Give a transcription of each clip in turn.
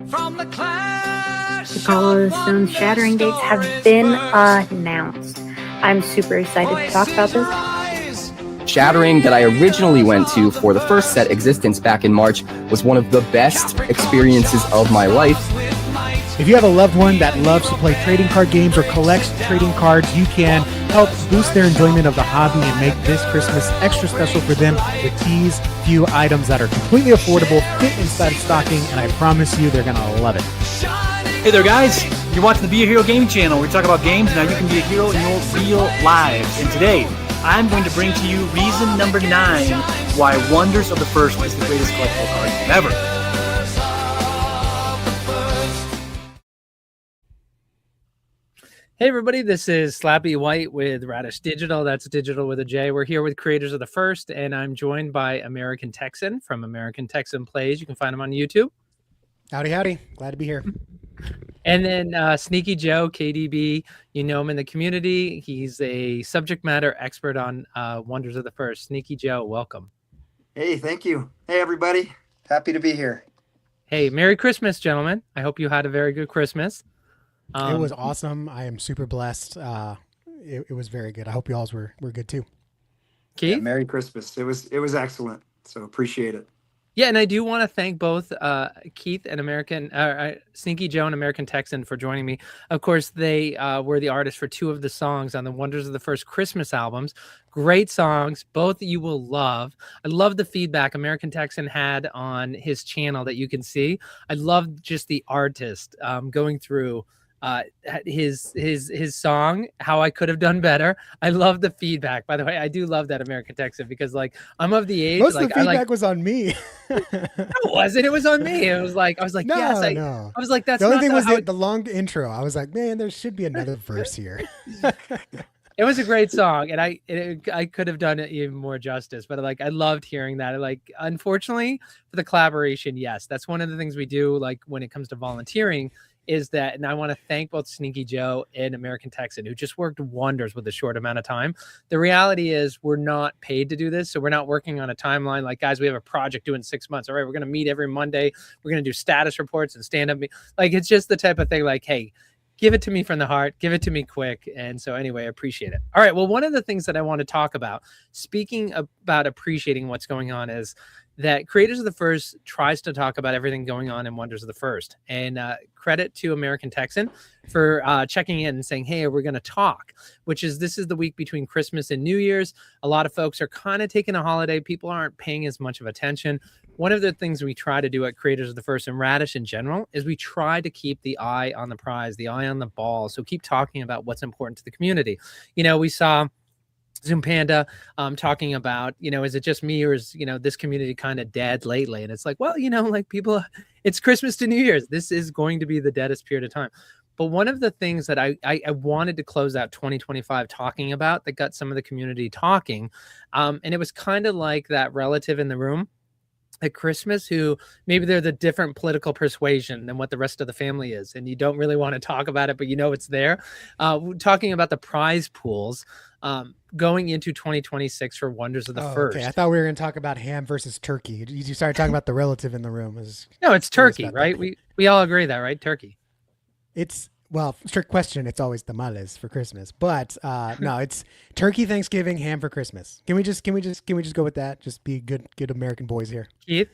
The Coliseum shattering dates have been announced. I'm super excited to talk about this. Shattering, that I originally went to for the first set, Existence, back in March, was one of the best experiences of my life. If you have a loved one that loves to play trading card games or collects trading cards, you can help boost their enjoyment of the hobby and make this Christmas extra special for them with these few items that are completely affordable, fit inside of stocking, and I promise you they're going to love it. Hey there, guys. You're watching the Be a Hero Gaming Channel. We talk about games. Now you can be a hero in your real lives. And today, I'm going to bring to you reason number 9 why Wonders of the First is the greatest collectible card game ever. Hey everybody, this is Slappy White with Radish Dijital. That's Digital with a J. We're here with creators of the First, and I'm joined by American Texan from American Texan Plays. You can find him on YouTube. Howdy, howdy. Glad to be here. And then Sneaky Joe, KDB. You know him in the community. He's a subject matter expert on Wonders of the First. Sneaky Joe, welcome. Hey, thank you. Hey everybody. Happy to be here. Hey, Merry Christmas, gentlemen. I hope you had a very good Christmas. It was awesome. I am super blessed. It was very good. I hope you all were good too. Keith? Yeah, Merry Christmas. It was excellent. So appreciate it. Yeah, and I do want to thank both Keith and Sneaky Joe and American Texan for joining me. Of course, they were the artists for 2 of the songs on the Wonders of the First Christmas albums. Great songs. Both you will love. I love the feedback American Texan had on his channel that you can see. I love just the artist going through his song, How I Could Have Done Better. I love the feedback. By the way, I do love that American Texan because like I'm of the age. Most like, of the feedback was on me. It wasn't. It was on me. It was like I was like, no, yes. No. I was like, that's the only not thing was how the long intro. I was like, man, there should be another verse here. It was a great song, and I could have done it even more justice. But like I loved hearing that. Like unfortunately for the collaboration, yes, that's one of the things we do. Like when it comes to volunteering. Is that, and I want to thank both Sneaky Joe and American Texan who just worked wonders with a short amount of time. The reality is we're not paid to do this. So we're not working on a timeline like, guys, we have a project due in 6 months. All right, we're going to meet every Monday. We're going to do status reports and stand up. Like, it's just the type of thing like, hey, give it to me from the heart, give it to me quick. And so anyway, I appreciate it. All right. Well, one of the things that I want to talk about, speaking about appreciating what's going on, is that Creators of the First tries to talk about everything going on in Wonders of the First. And credit to American Texan for checking in and saying, hey, we're going to talk, this is the week between Christmas and New Year's. A lot of folks are kind of taking a holiday. People aren't paying as much of attention. One of the things we try to do at Creators of the First and Radish in general is we try to keep the eye on the prize, the eye on the ball. So keep talking about what's important to the community. You know, we saw Zoom Panda talking about, is it just me or is, this community kind of dead lately? And it's like, well, like people, it's Christmas to New Year's. This is going to be the deadest period of time. But one of the things that I wanted to close out 2025 talking about that got some of the community talking, and it was kind of like that relative in the room at Christmas who maybe they're the different political persuasion than what the rest of the family is. And you don't really want to talk about it, but it's there. Talking about the prize pools going into 2026 for Wonders of the First. Okay. I thought we were going to talk about ham versus turkey. You started talking about the relative in the room. No, it's turkey, right? We all agree that, right? Turkey. Well, strict question. It's always tamales for Christmas, but no, it's turkey Thanksgiving, ham for Christmas. Can we just go with that? Just be good American boys here. Keith?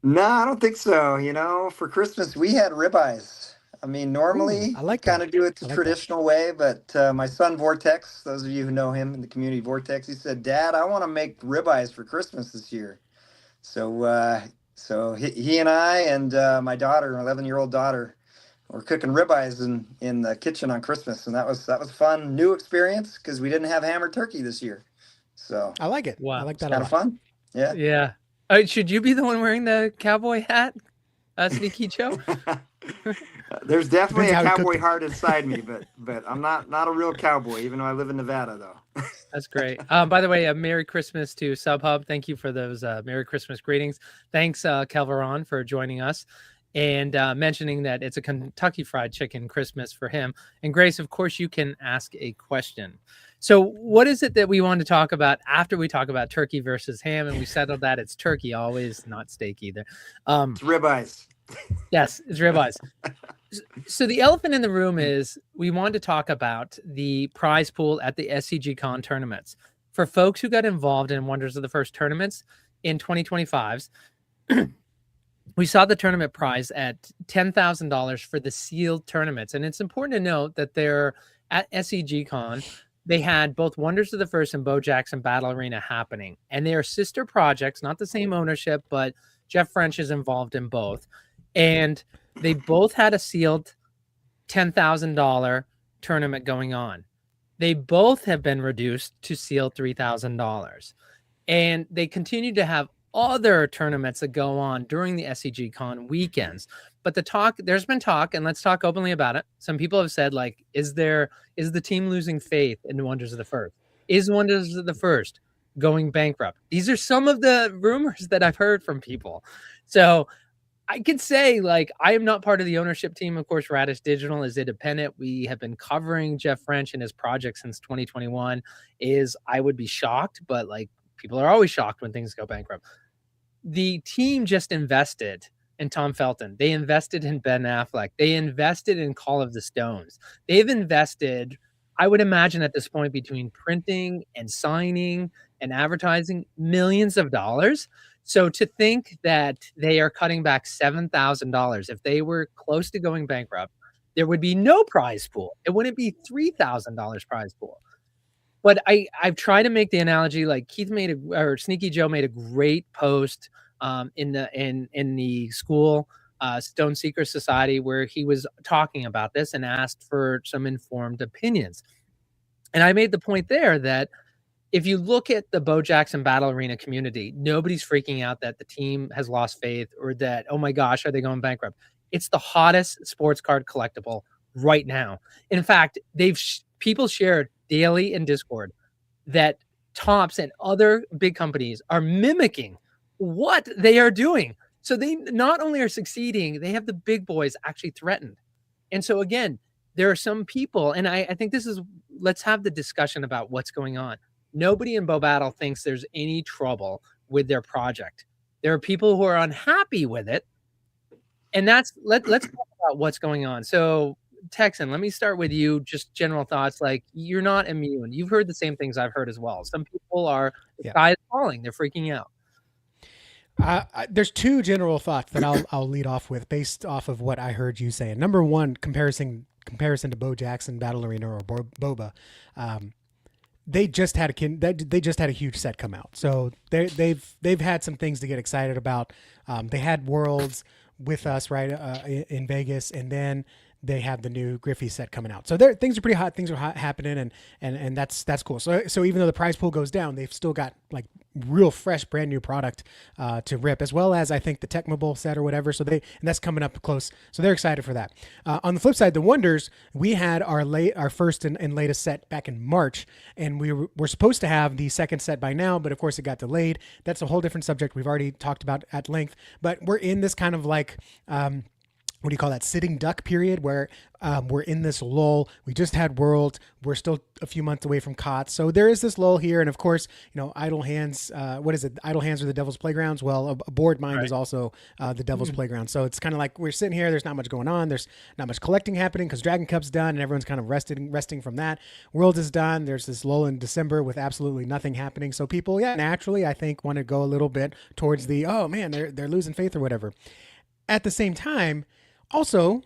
No, I don't think so. For Christmas we had ribeyes. I mean, normally I kind of do it the traditional way, but my son Vortex, those of you who know him in the community, Vortex, he said, Dad, I want to make ribeyes for Christmas this year. So he and I and my daughter, 11-year-old daughter, were cooking ribeyes in the kitchen on Christmas, and that was fun, new experience because we didn't have ham or turkey this year. So I like it. Wow. I like that. Kind of fun. Yeah. Yeah. Should you be the one wearing the cowboy hat, Sneaky Joe? There's definitely a cowboy heart inside me, but I'm not a real cowboy, even though I live in Nevada, though. That's great. By the way, a Merry Christmas to SubHub. Thank you for those Merry Christmas greetings. Thanks, Calvaron, for joining us and mentioning that it's a Kentucky Fried Chicken Christmas for him. And Grace, of course, you can ask a question. So what is it that we want to talk about after we talk about turkey versus ham? And we settled that it's turkey always, not steak either. It's ribeyes. Yes, it's ribeyes. So the elephant in the room is we want to talk about the prize pool at the SCG Con tournaments. For folks who got involved in Wonders of the First tournaments in 2025s, we saw the tournament prize at $10,000 for the sealed tournaments. And it's important to note that they're at SCG Con. They had both Wonders of the First and Bo Jackson Battle Arena happening. And they are sister projects, not the same ownership, but Jeff French is involved in both. And they both had a sealed $10,000 tournament going on. They both have been reduced to sealed $3,000. And they continue to have other tournaments that go on during the SCG Con weekends. But there's been talk, and let's talk openly about it. Some people have said, like, is the team losing faith in Wonders of the First? Is Wonders of the First going bankrupt? These are some of the rumors that I've heard from people. So I could say, like, I am not part of the ownership team. Of course, Radish Digital is independent. We have been covering Jeff French and his project since 2021. I would be shocked, but like, people are always shocked when things go bankrupt. The team just invested in Tom Felton. They invested in Ben Affleck. They invested in Call of the Stones. They've invested, I would imagine at this point, between printing and signing and advertising, millions of dollars. So to think that they are cutting back $7,000, if they were close to going bankrupt, there would be no prize pool. It wouldn't be $3,000 prize pool. But I've tried to make the analogy, like Sneaky Joe made a great post in the school Stone Seeker Society where he was talking about this and asked for some informed opinions. And I made the point there that if you look at the Bo Jackson Battle Arena community, nobody's freaking out that the team has lost faith or that, oh my gosh, are they going bankrupt? It's the hottest sports card collectible right now. In fact, people shared daily in Discord that Topps and other big companies are mimicking what they are doing. So they not only are succeeding, they have the big boys actually threatened. And so again, there are some people, and I think let's have the discussion about what's going on. Nobody in Bo Battle thinks there's any trouble with their project. There are people who are unhappy with it. And let's talk about what's going on. So Texan, let me start with you. Just general thoughts. Like, you're not immune. You've heard the same things I've heard as well. Some people are, the sky is falling. They're freaking out. There's two general thoughts that I'll lead off with based off of what I heard you say. Number one, comparison to Bo Jackson Battle Arena or Boba. They just had a huge set come out, so they've had some things to get excited about. They had Worlds with us in Vegas, and then they have the new Griffey set coming out. So things are pretty hot. Things are happening, and that's cool. So even though the prize pool goes down, they've still got like real fresh, brand new product to rip, as well as I think the Tecmo set or whatever. And that's coming up close. So they're excited for that. On the flip side, the Wonders, we had our first and latest set back in March, and we're supposed to have the second set by now, but of course it got delayed. That's a whole different subject we've already talked about at length. But we're in this kind of like what do you call that, sitting duck period where we're in this lull. We just had World. We're still a few months away from COTS. So there is this lull here. And of course, idle hands, what is it? Idle hands are the devil's playgrounds. Well, a bored mind is also the devil's playground. So it's kind of like we're sitting here. There's not much going on. There's not much collecting happening because Dragon Cup's done and everyone's kind of resting from that. World is done. There's this lull in December with absolutely nothing happening. So people, naturally, I think, want to go a little bit towards the, oh man, they're losing faith or whatever. At the same time, also,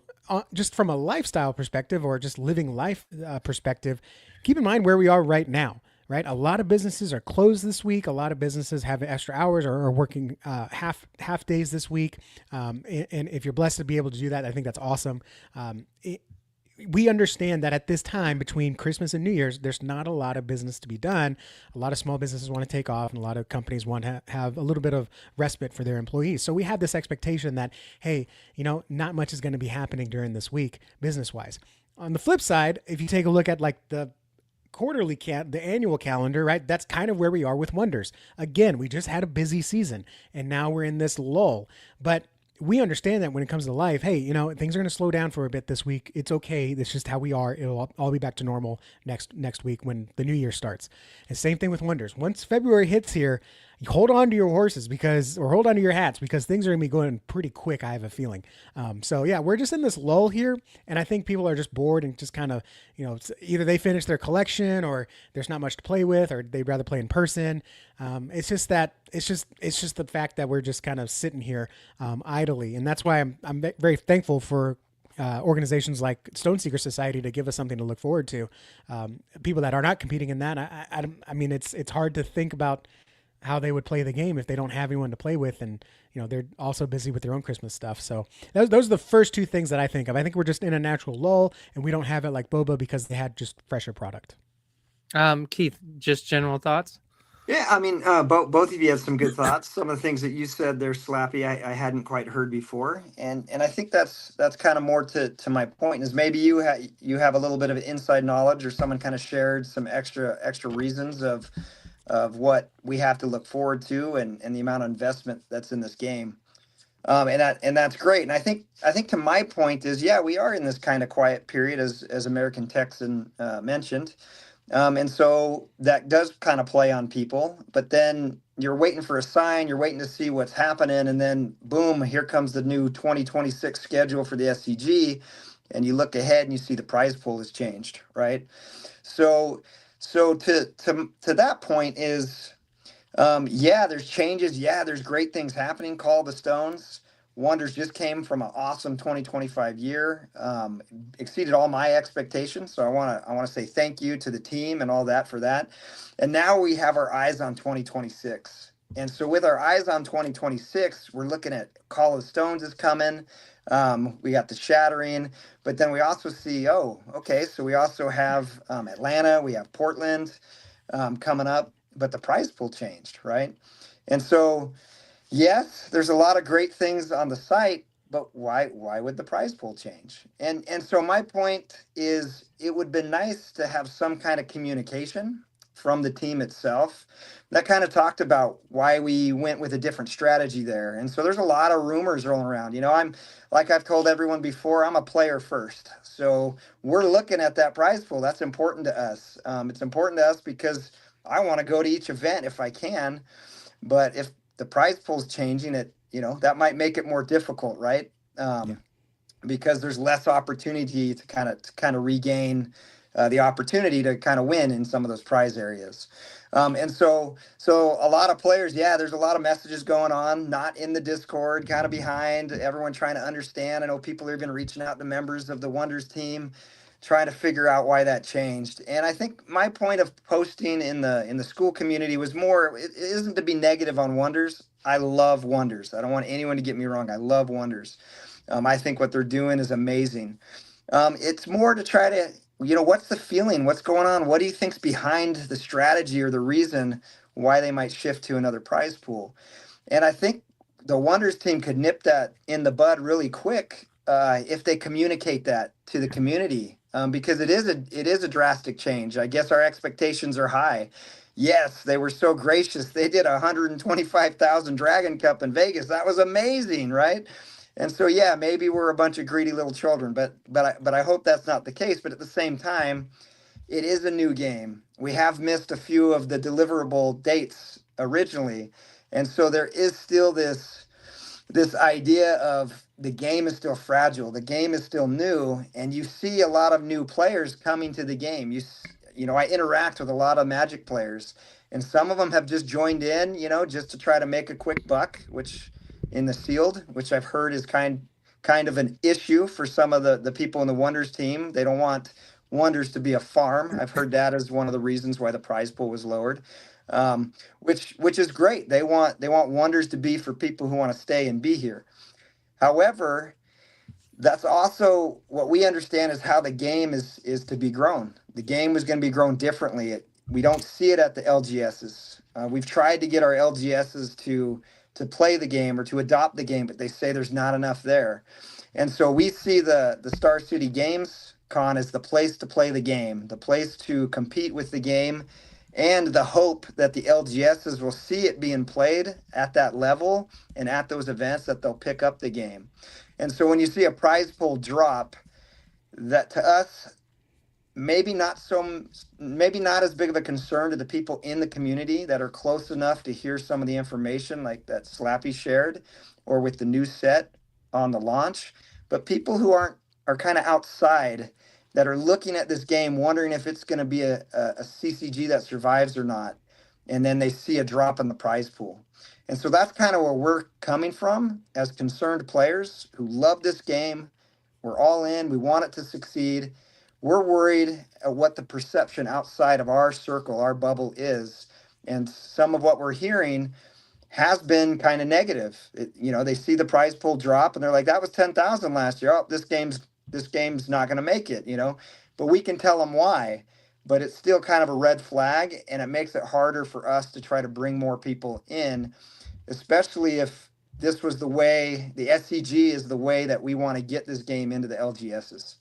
just from a lifestyle perspective or just living life perspective, keep in mind where we are right now, right? A lot of businesses are closed this week. A lot of businesses have extra hours or are working half days this week. And if you're blessed to be able to do that, I think that's awesome. We understand that at this time between Christmas and New Year's, there's not a lot of business to be done. A lot of small businesses want to take off and a lot of companies want to have a little bit of respite for their employees. So we have this expectation that, hey, not much is going to be happening during this week business-wise. On the flip side, if you take a look at like the the annual calendar, right? That's kind of where we are with Wonders. Again, we just had a busy season and now we're in this lull. But we understand that when it comes to life, hey, things are going to slow down for a bit this week. It's okay. That's just how we are. It'll all be back to normal next week when the new year starts. And same thing with Wonders. Once February hits here, hold on to your horses or hold on to your hats because things are going to be going pretty quick. I have a feeling. So yeah, we're just in this lull here, and I think people are just bored and just kind of, either they finish their collection or there's not much to play with, or they'd rather play in person. It's just the fact that we're just kind of sitting here idly, and that's why I'm very thankful for organizations like Stone Seeker Society to give us something to look forward to. People that are not competing in that, I mean, it's hard to think about how they would play the game if they don't have anyone to play with, and they're also busy with their own Christmas stuff. So those are the first two things that I think of. I think we're just in a natural lull, and we don't have it like Boba because they had just fresher product. Keith, just general thoughts. Yeah, I mean, both of you have some good thoughts. Some of the things that you said there, Slappy, I hadn't quite heard before, and I think that's kind of more to my point is maybe you have a little bit of inside knowledge, or someone kind of shared some extra reasons of what we have to look forward to, and the amount of investment that's in this game, and that's great. And I think to my point is, yeah, we are in this kind of quiet period, as American Texan mentioned. And so that does kind of play on people, but then you're waiting for a sign, you're waiting to see what's happening, and then boom, here comes the new 2026 schedule for the SCG, and you look ahead and you see the prize pool has changed, right? So to that point is, yeah, there's changes, yeah, there's great things happening. Call the Stones. Wonders just came from an awesome 2025 year, exceeded all my expectations. So I want to say thank you to the team and all that for that. And now we have our eyes on 2026. And so with our eyes on 2026, we're looking at Call of the Stones is coming. We got the Shattering, but then we also see, oh, okay, so we also have Atlanta, we have Portland coming up, but the prize pool changed, right? And so yes, there's a lot of great things on the site, but why would the prize pool change? And so my point is, it would be nice to have some kind of communication from the team itself that kind of talked about why we went with a different strategy there. And so there's a lot of rumors rolling around. I'm, like I've told everyone before, I'm a player first. So we're looking at that prize pool. That's important to us. It's important to us because I want to go to each event if I can. But if the prize pool's changing, that might make it more difficult, right? Because there's less opportunity to kind of regain the opportunity to kind of win in some of those prize areas. And so a lot of players, yeah, there's a lot of messages going on, not in the Discord, kind of behind, everyone trying to understand. I know people are even reaching out to members of the Wonders team, trying to figure out why that changed. And I think my point of posting in the school community was more, it isn't to be negative on Wonders. I love Wonders. I don't want anyone to get me wrong. I love Wonders. I think what they're doing is amazing. It's more to try to, what's the feeling? What's going on? What do you think's behind the strategy or the reason why they might shift to another prize pool? And I think the Wonders team could nip that in the bud really quick if they communicate that to the community. Because it is a drastic change. I guess our expectations are high. Yes, they were so gracious. They did 125,000 Dragon Cup in Vegas. That was amazing, right? And so, yeah, maybe we're a bunch of greedy little children, but I hope that's not the case. But at the same time, it is a new game. We have missed a few of the deliverable dates originally, and so there is still this idea of the game is still fragile, the game is still new, and you see a lot of new players coming to the game. I interact with a lot of Magic players, and some of them have just joined in, just to try to make a quick buck, which in the sealed, which I've heard is kind of an issue for some of the people in the Wonders team. They don't want Wonders to be a farm. I've heard that as one of the reasons why the prize pool was lowered. Which is great. They want Wonders to be for people who want to stay and be here. However, that's also what we understand is how the game is to be grown. The game is going to be grown differently. We don't see it at the LGSs. We've tried to get our LGSs to play the game or to adopt the game, but they say there's not enough there. And so we see the Star City Games Con as the place to play the game, the place to compete with the game, and the hope that the LGSs will see it being played at that level and at those events that they'll pick up the game. And so when you see a prize pool drop, that to us maybe not as big of a concern to the people in the community that are close enough to hear some of the information like that Slappy shared, or with the new set on the launch. But people who are kind of outside, that are looking at this game wondering if it's going to be a CCG that survives or not, and then they see a drop in the prize pool. And so that's kind of where we're coming from as concerned players who love this game. We're all in, we want it to succeed. We're worried at what the perception outside of our circle, our bubble is. And some of what we're hearing has been kind of negative. They see the prize pool drop and they're like, that was 10,000 last year. Oh, this game's not going to make it, but we can tell them why. But it's still kind of a red flag, and it makes it harder for us to try to bring more people in, especially if this was the way, the SCG is the way that we want to get this game into the LGSs.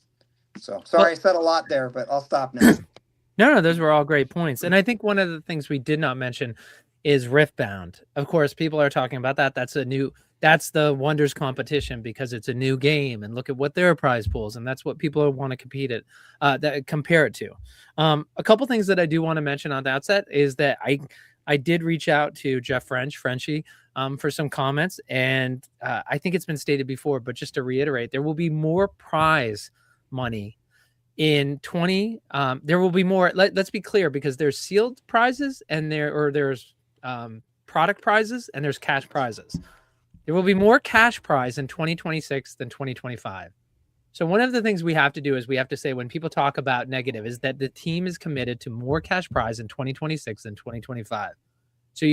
So sorry, I said a lot there, but I'll stop now. No, those were all great points. And I think one of the things we did not mention is Riftbound. Of course, people are talking about that. That's the Wonders competition because it's a new game, and look at what their prize pools, and that's what people want to compare it to. A couple things that I do want to mention on the outset is that I did reach out to Jeff Frenchie, for some comments, and I think it's been stated before, but just to reiterate, there will be more prize money in 20. There will be more. Let's be clear, because there's sealed prizes and there's product prizes and there's cash prizes. There will be more cash prize in 2026 than 2025. So one of the things we have to do is we have to say, when people talk about negative, is that the team is committed to more cash prize in 2026 than 2025. So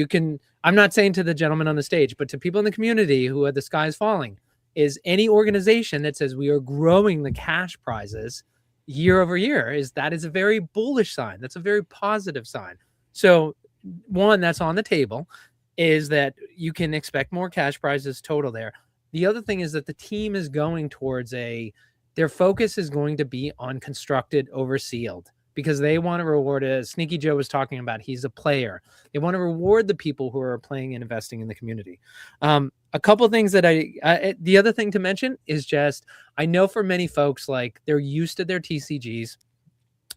I'm not saying to the gentleman on the stage, but to people in the community who are the sky's falling, is any organization that says we are growing the cash prizes year over year, that is a very bullish sign. That's a very positive sign. So one, that's on the table, is that you can expect more cash prizes total there. The other thing is that the team is going towards their focus is going to be on constructed over sealed, because they want to reward, as Sneaky Joe was talking about, he's a player. They want to reward the people who are playing and investing in the community. A couple things that the other thing to mention is just, I know for many folks, like, they're used to their TCGs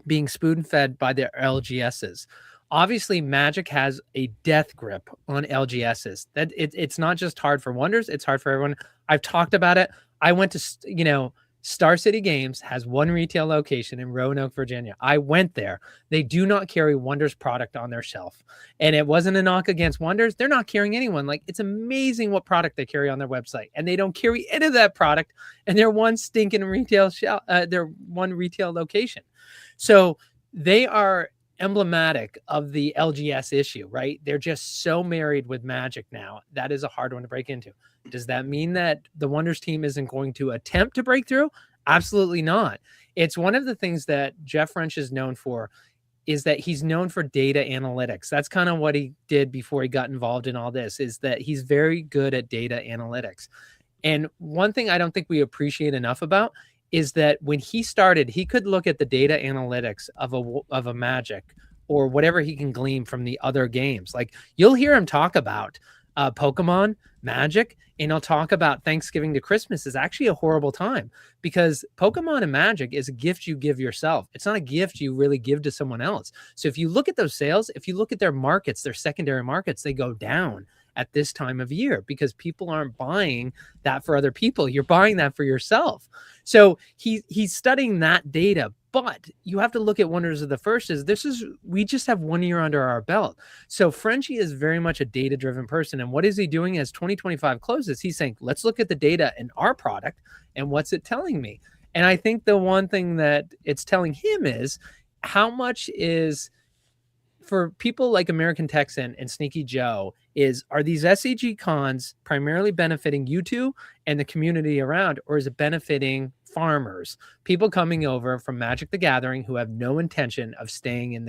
being spoon fed by their LGSs. Obviously, Magic has a death grip on LGSs. That it's not just hard for Wonders; it's hard for everyone. I've talked about it. I went to, Star City Games has one retail location in Roanoke, Virginia. I went there. They do not carry Wonders product on their shelf, and it wasn't a knock against Wonders. They're not carrying anyone. Like, it's amazing what product they carry on their website, and they don't carry any of that product. And they're one stinking retail they're one retail location, so they are emblematic of the LGS issue, right? They're just so married with Magic now. That is a hard one to break into. Does that mean that the Wonders team isn't going to attempt to break through? Absolutely not. It's one of the things that Jeff French is known for, is that he's known for data analytics. That's kind of what he did before he got involved in all this, is that he's very good at data analytics. And one thing I don't think we appreciate enough about is that when he started, he could look at the data analytics of a Magic or whatever he can glean from the other games. Like, you'll hear him talk about Pokemon, Magic, and he'll talk about Thanksgiving to Christmas is actually a horrible time, because Pokemon and Magic is a gift you give yourself. It's not a gift you really give to someone else. So if you look at those sales, if you look at their markets, their secondary markets, they go down at this time of year because people aren't buying that for other people. You're buying that for yourself. So he's studying that data, but you have to look at Wonders of the First we just have 1 year under our belt. So Frenchie is very much a data-driven person. And what is he doing as 2025 closes? He's saying, let's look at the data in our product and what's it telling me? And I think the one thing that it's telling him is how much is, for people like American Texan and Sneaky Joe, are these SCG cons primarily benefiting you two and the community around, or is it benefiting farmers, people coming over from Magic the Gathering who have no intention of staying in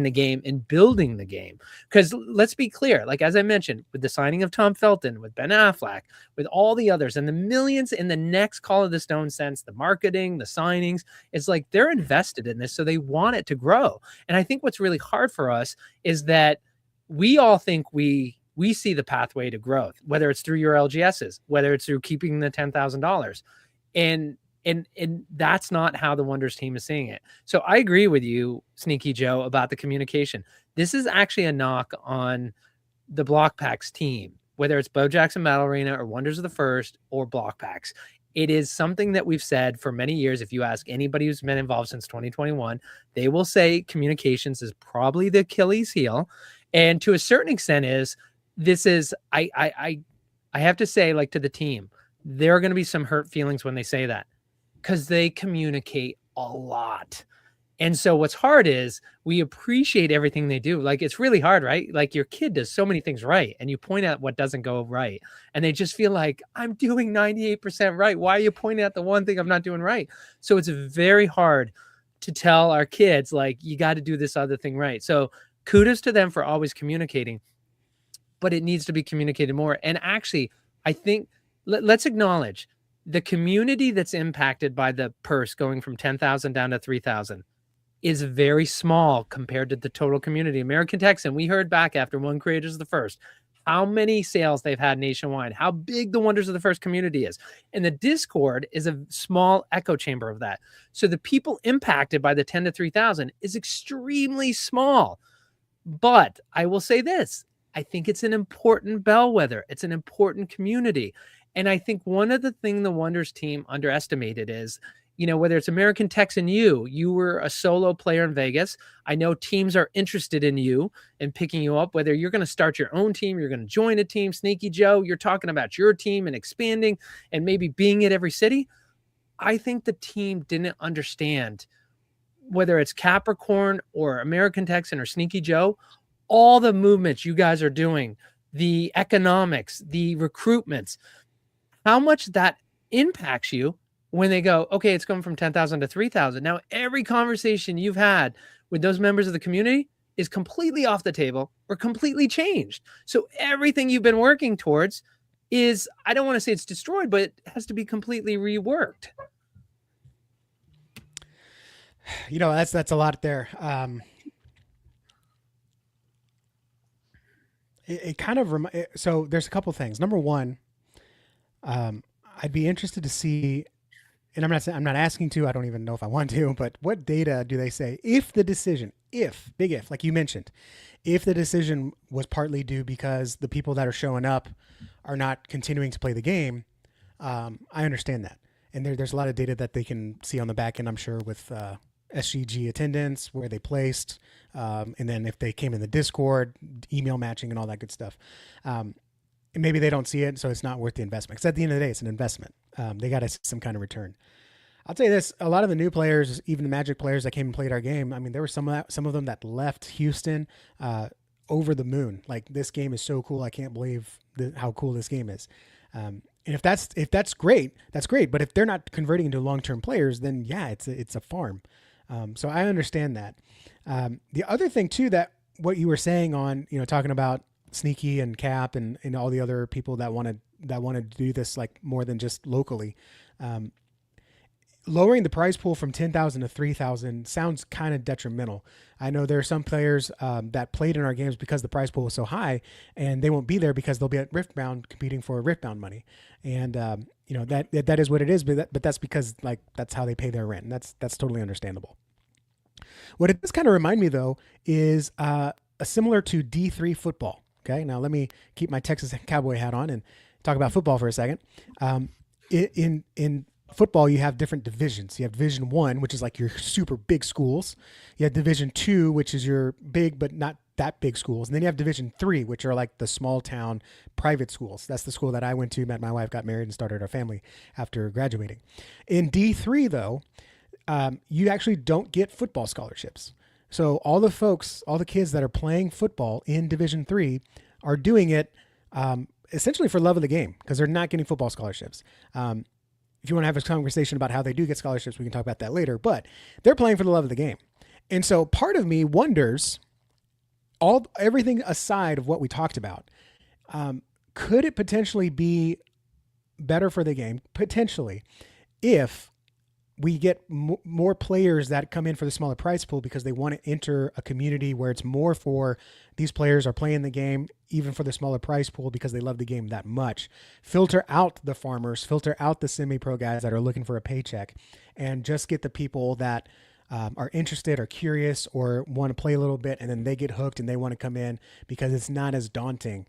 the game and building the game? Because let's be clear, like, as I mentioned, with the signing of Tom Felton, with Ben Affleck, with all the others, and the millions in the next Call of the Stone sense, the marketing, the signings, it's like they're invested in this, so they want it to grow. And I think what's really hard for us is that we all think we see the pathway to growth, whether it's through your LGSs, whether it's through keeping the $10,000. And And that's not how the Wonders team is seeing it. So I agree with you, Sneaky Joe, about the communication. This is actually a knock on the Block Packs team, whether it's Bo Jackson Battle Arena or Wonders of the First or Block Packs. It is something that we've said for many years. If you ask anybody who's been involved since 2021, they will say communications is probably the Achilles heel. And to a certain extent I have to say, like, to the team, there are going to be some hurt feelings when they say that, because they communicate a lot. And so what's hard is we appreciate everything they do. Like, it's really hard, right? Like, your kid does so many things right, and you point out what doesn't go right, and they just feel like, I'm doing 98% right. Why are you pointing out the one thing I'm not doing right? So it's very hard to tell our kids, like, you got to do this other thing right. So kudos to them for always communicating, but it needs to be communicated more. And actually, I think let's acknowledge the community that's impacted by the purse going from 10,000 down to 3,000 is very small compared to the total community. American Texan, we heard back after One Creators of the First, how many sales they've had nationwide, how big the Wonders of the First community is. And the Discord is a small echo chamber of that. So the people impacted by the 10 to 3,000 is extremely small. But I will say this, I think it's an important bellwether. It's an important community. And I think one of the things the Wonders team underestimated is, whether it's American Texan, you were a solo player in Vegas. I know teams are interested in you and picking you up, whether you're going to start your own team, you're going to join a team. Sneaky Joe, you're talking about your team and expanding and maybe being at every city. I think the team didn't understand, whether it's Capricorn or American Texan or Sneaky Joe, all the movements you guys are doing, the economics, the recruitments, how much that impacts you when they go, okay, it's going from 10,000 to 3,000. Now, every conversation you've had with those members of the community is completely off the table or completely changed. So everything you've been working towards is, I don't want to say it's destroyed, but it has to be completely reworked. That's a lot there. It kind of so there's a couple things. Number one, I'd be interested to see, and I'm not asking to, I don't even know if I want to, but what data do they say if the decision, big if, like you mentioned, if the decision was partly due because the people that are showing up are not continuing to play the game, I understand that. And there's a lot of data that they can see on the back end, I'm sure, with SGG attendance, where they placed, and then if they came in the Discord, email matching and all that good stuff. And maybe they don't see it, so it's not worth the investment. Because at the end of the day, it's an investment. They got to see some kind of return. I'll tell you this: a lot of the new players, even the Magic players that came and played our game, I mean, there were some of them that left Houston over the moon. Like, this game is so cool. I can't believe how cool this game is. And if that's great, that's great. But if they're not converting into long-term players, then yeah, it's a farm. So I understand that. The other thing too, that what you were saying on, talking about Sneaky and Cap and all the other people that wanted to do this, like, more than just locally, lowering the prize pool from 10,000 to 3,000 sounds kind of detrimental. I know there are some players that played in our games because the prize pool was so high, and they won't be there because they'll be at Riftbound competing for Riftbound money. And that is what it is, but that's because, like, that's how they pay their rent, and that's totally understandable. What it does kind of remind me, though, is similar to D3 football. Okay, now let me keep my Texas Cowboy hat on and talk about football for a second. In football, you have different divisions. You have Division 1, which is like your super big schools. You have Division 2, which is your big but not that big schools. And then you have Division 3, which are like the small town private schools. That's the school that I went to, met my wife, got married, and started our family after graduating. In D3, though, you actually don't get football scholarships. So all the kids that are playing football in Division 3 are doing it essentially for love of the game, because they're not getting football scholarships. If you want to have a conversation about how they do get scholarships, we can talk about that later, but they're playing for the love of the game. And so part of me wonders, everything aside of what we talked about, could it potentially be better for the game, potentially, if we get more players that come in for the smaller prize pool because they want to enter a community where it's more for these players are playing the game even for the smaller prize pool because they love the game that much. Filter out the farmers, filter out the semi-pro guys that are looking for a paycheck, and just get the people that are interested or curious or want to play a little bit, and then they get hooked and they want to come in because it's not as daunting.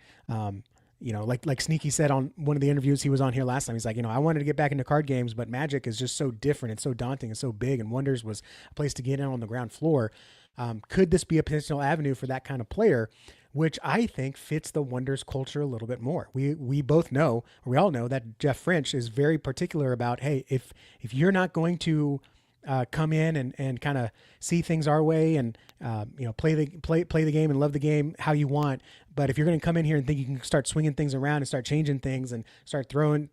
Like Sneaky said on one of the interviews he was on here last time, he's like, I wanted to get back into card games, but Magic is just so different. It's so daunting and so big, and Wonders was a place to get in on the ground floor. Could this be a potential avenue for that kind of player, which I think fits the Wonders culture a little bit more? We both know, or we all know, that Jeff French is very particular about, hey, if you're not going to come in and kind of see things our way and play the game and love the game how you want, but if you're going to come in here and think you can start swinging things around and start changing things and start throwing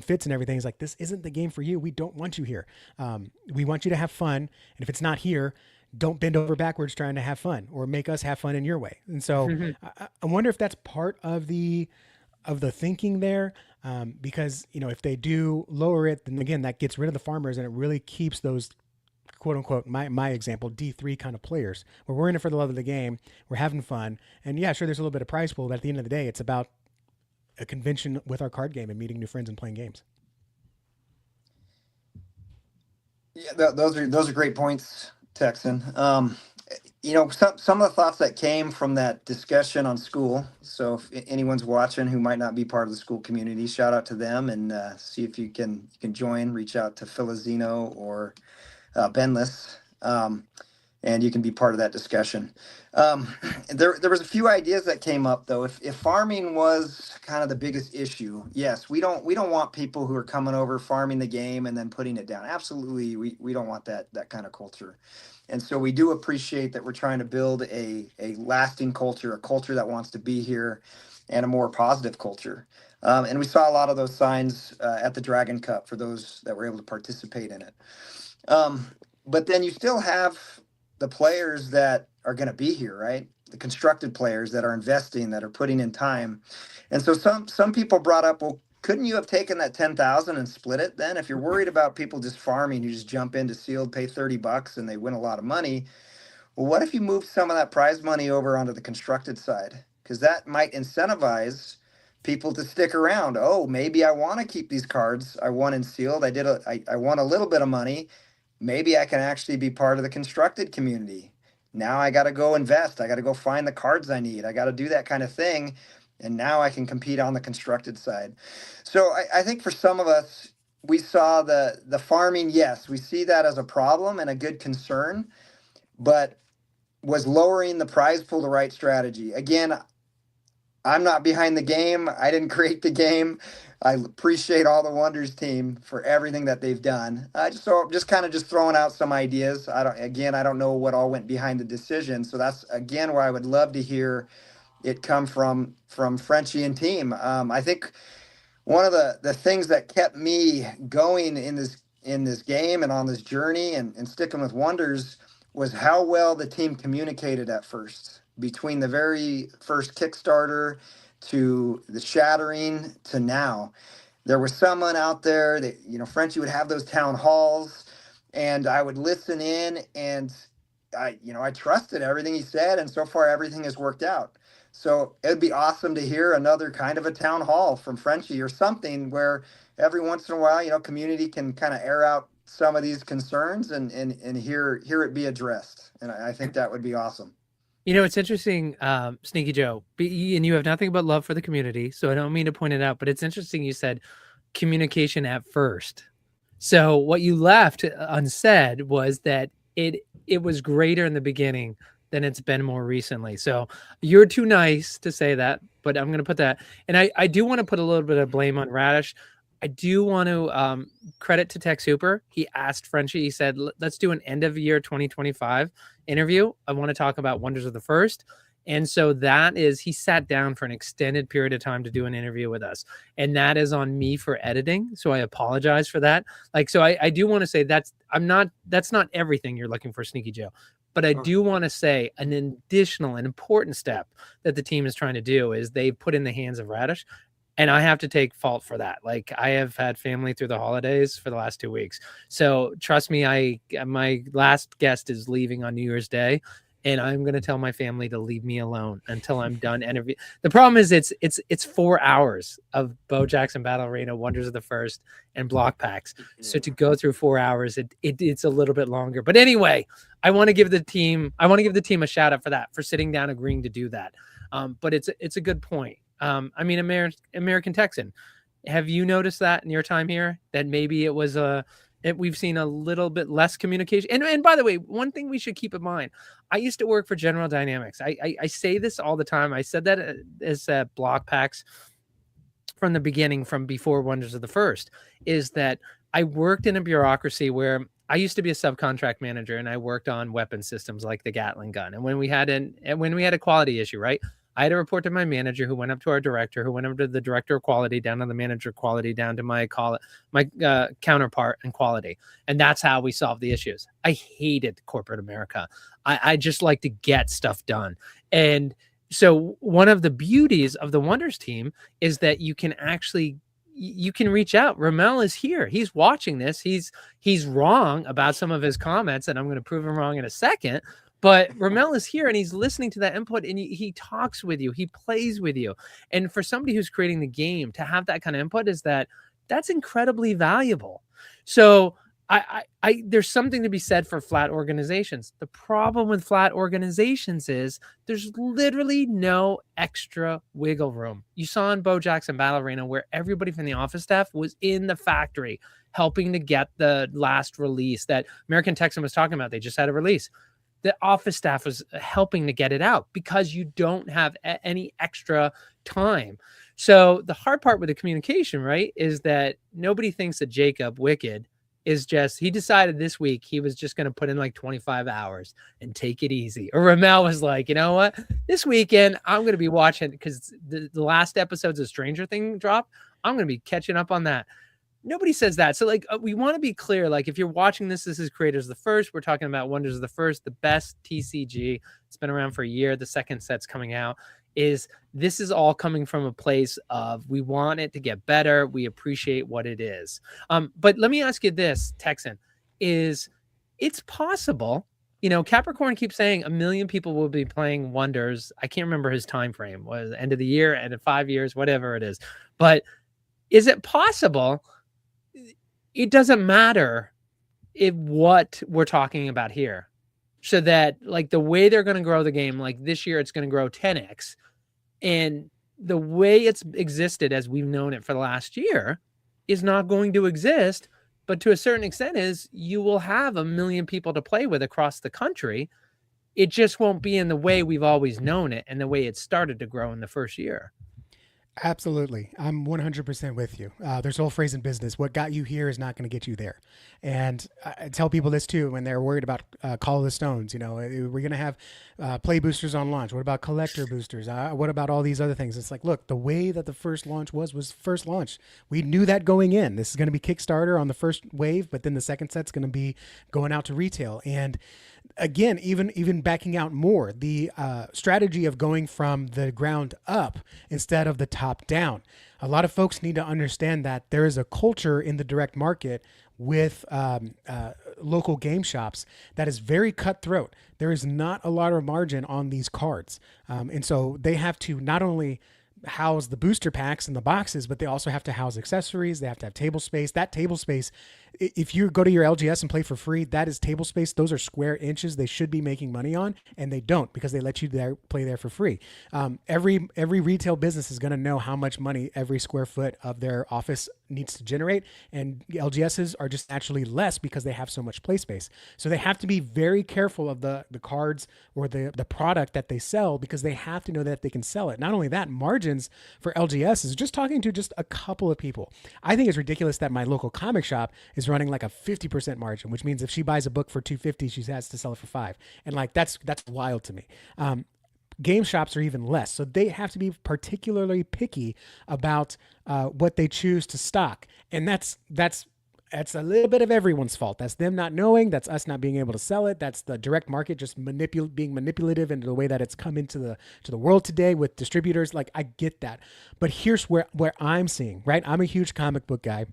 fits and everything, it's like, this isn't the game for you. We don't want you here. We want you to have fun, and if it's not here, don't bend over backwards trying to have fun or make us have fun in your way. And so I wonder if that's part of the thinking there, because if they do lower it, then again that gets rid of the farmers and it really keeps those quote unquote, my example, D3 kind of players where we're in it for the love of the game, we're having fun, and yeah, sure, there's a little bit of prize pool, but at the end of the day, it's about a convention with our card game and meeting new friends and playing games. Yeah, those are great points, Texan. Some of the thoughts that came from that discussion on school. So if anyone's watching who might not be part of the school community, shout out to them and see if you can join. Reach out to Filizino or Benless, and you can be part of that discussion. There was a few ideas that came up though. If farming was kind of the biggest issue, yes, we don't want people who are coming over farming the game and then putting it down. Absolutely, we don't want that kind of culture. And so we do appreciate that we're trying to build a lasting culture, a culture that wants to be here, and a more positive culture. And we saw a lot of those signs at the Dragon Cup for those that were able to participate in it. But then you still have the players that are going to be here, right? The constructed players that are investing, that are putting in time. And so some people brought up, well, couldn't you have taken that 10,000 and split it then? If you're worried about people just farming, you just jump into sealed, pay $30 and they win a lot of money. Well, what if you moved some of that prize money over onto the constructed side? Because that might incentivize people to stick around. Oh, maybe I want to keep these cards I won in sealed. I won a little bit of money. Maybe I can actually be part of the constructed community. Now I got to go invest. I got to go find the cards I need. I got to do that kind of thing. And now I can compete on the constructed side. So I think for some of us, we saw the farming. Yes, we see that as a problem and a good concern, but was lowering the prize pool the right strategy? Again, I'm not behind the game. I didn't create the game. I appreciate all the Wonders team for everything that they've done. Just kind of throwing out some ideas. I don't know what all went behind the decision. So that's again where I would love to hear it come from Frenchie and team. I think one of the things that kept me going in this game and on this journey and sticking with Wonders was how well the team communicated at first, between the very first Kickstarter to the shattering to now. There was someone out there that, Frenchie would have those town halls and I would listen in and I trusted everything he said, and so far everything has worked out. So it'd be awesome to hear another kind of a town hall from Frenchie or something where every once in a while, community can kind of air out some of these concerns and hear it be addressed. And I think that would be awesome. It's interesting, Sneaky Joe, and you have nothing but love for the community, so I don't mean to point it out, but it's interesting you said communication at first. So what you left unsaid was that it was greater in the beginning than it's been more recently. So you're too nice to say that, but I'm going to put that. And I do want to put a little bit of blame on Radish. I do want to credit to Tech Super. He asked Frenchie, he said, let's do an end of year 2025 interview. I want to talk about Wonders of the First. And so he sat down for an extended period of time to do an interview with us. And that is on me for editing. So I apologize for that. So I do want to say that's not everything you're looking for, Sneaky Joe. But I do want to say an important step that the team is trying to do is they've put in the hands of Radish And I have to take fault for that. Like, I have had family through the holidays for the last 2 weeks. So trust me, my last guest is leaving on New Year's Day, and I'm going to tell my family to leave me alone until I'm done interview. The problem is it's 4 hours of Bo Jackson Battle Arena, Wonders of the First, and block packs. So to go through 4 hours, it's a little bit longer. But anyway, I want to give the team a shout out for that, for sitting down, agreeing to do that. But it's a good point. I mean, American Texan, have you noticed that in your time here, that maybe it was we've seen a little bit less communication? And by the way, one thing we should keep in mind, I used to work for General Dynamics. I say this all the time. I said that as block packs from the beginning, from before Wonders of the First, is that I worked in a bureaucracy where I used to be a subcontract manager, and I worked on weapon systems like the Gatling gun. And when we had a quality issue, right, I had to report to my manager, who went up to our director, who went up to the director of quality, down to the manager of quality, down to my counterpart in quality. And that's how we solved the issues. I hated corporate America. I just like to get stuff done. And so one of the beauties of the Wonders team is that you can reach out. Ramel is here. He's watching this. He's wrong about some of his comments, and I'm going to prove him wrong in a second. But Ramel is here, and he's listening to that input, and he talks with you. He plays with you. And for somebody who's creating the game to have that kind of input, that's incredibly valuable. So there's something to be said for flat organizations. The problem with flat organizations is there's literally no extra wiggle room. You saw in Bo Jackson Battle Arena where everybody from the office staff was in the factory helping to get the last release that American Texan was talking about. They just had a release. The office staff was helping to get it out because you don't have any extra time. So the hard part with the communication, right, is that nobody thinks that Jacob Wicked he decided this week he was just going to put in like 25 hours and take it easy. Or Ramel was like, you know what, this weekend I'm going to be watching, because the last episodes of Stranger Things dropped. I'm going to be catching up on that. Nobody says that. So like, we want to be clear. Like, if you're watching this is Creators of the First. We're talking about Wonders of the First, the best TCG. It's been around for a year. The second set's coming out. This is all coming from a place of, we want it to get better. We appreciate what it is. But let me ask you this, Texan, it's possible, Capricorn keeps saying 1 million people will be playing Wonders. I can't remember his time frame. Was it end of the year, end of 5 years, whatever it is. But is it possible? It doesn't matter what we're talking about here. So that, like, the way they're going to grow the game, like this year, it's going to grow 10x. And the way it's existed as we've known it for the last year is not going to exist. But to a certain extent is, you will have 1 million people to play with across the country. It just won't be in the way we've always known it and the way it started to grow in the first year. Absolutely. I'm 100% with you. There's a whole phrase in business: what got you here is not going to get you there. And I tell people this too when they're worried about Call of the Stones. We're going to have play boosters on launch. What about collector boosters? What about all these other things? It's like, look, the way that the first launch was first launch. We knew that going in. This is going to be Kickstarter on the first wave, but then the second set's going to be going out to retail. And again, even backing out more, the strategy of going from the ground up instead of the top down. A lot of folks need to understand that there is a culture in the direct market with local game shops that is very cutthroat. There is not a lot of margin on these cards. And so they have to not only house the booster packs and the boxes, but they also have to house accessories. They have to have table space. That table space, if you go to your LGS and play for free, that is table space. Those are square inches they should be making money on, and they don't, because they let you play there for free. Every retail business is going to know how much money every square foot of their office needs to generate, and LGSs are just naturally less because they have so much play space. So they have to be very careful of the cards or the product that they sell, because they have to know that they can sell it. Not only that, margins for LGS is just talking to just a couple of people. I think it's ridiculous that my local comic shop is running like a 50% margin, which means if she buys a book for $250, she has to sell it for $5. And like, that's wild to me. Game shops are even less. So they have to be particularly picky about what they choose to stock. And that's That's a little bit of everyone's fault. That's them not knowing. That's us not being able to sell it. That's the direct market just being manipulative into the way that it's come into the world today with distributors. Like, I get that, but here's where I'm seeing, right. I'm a huge comic book guy.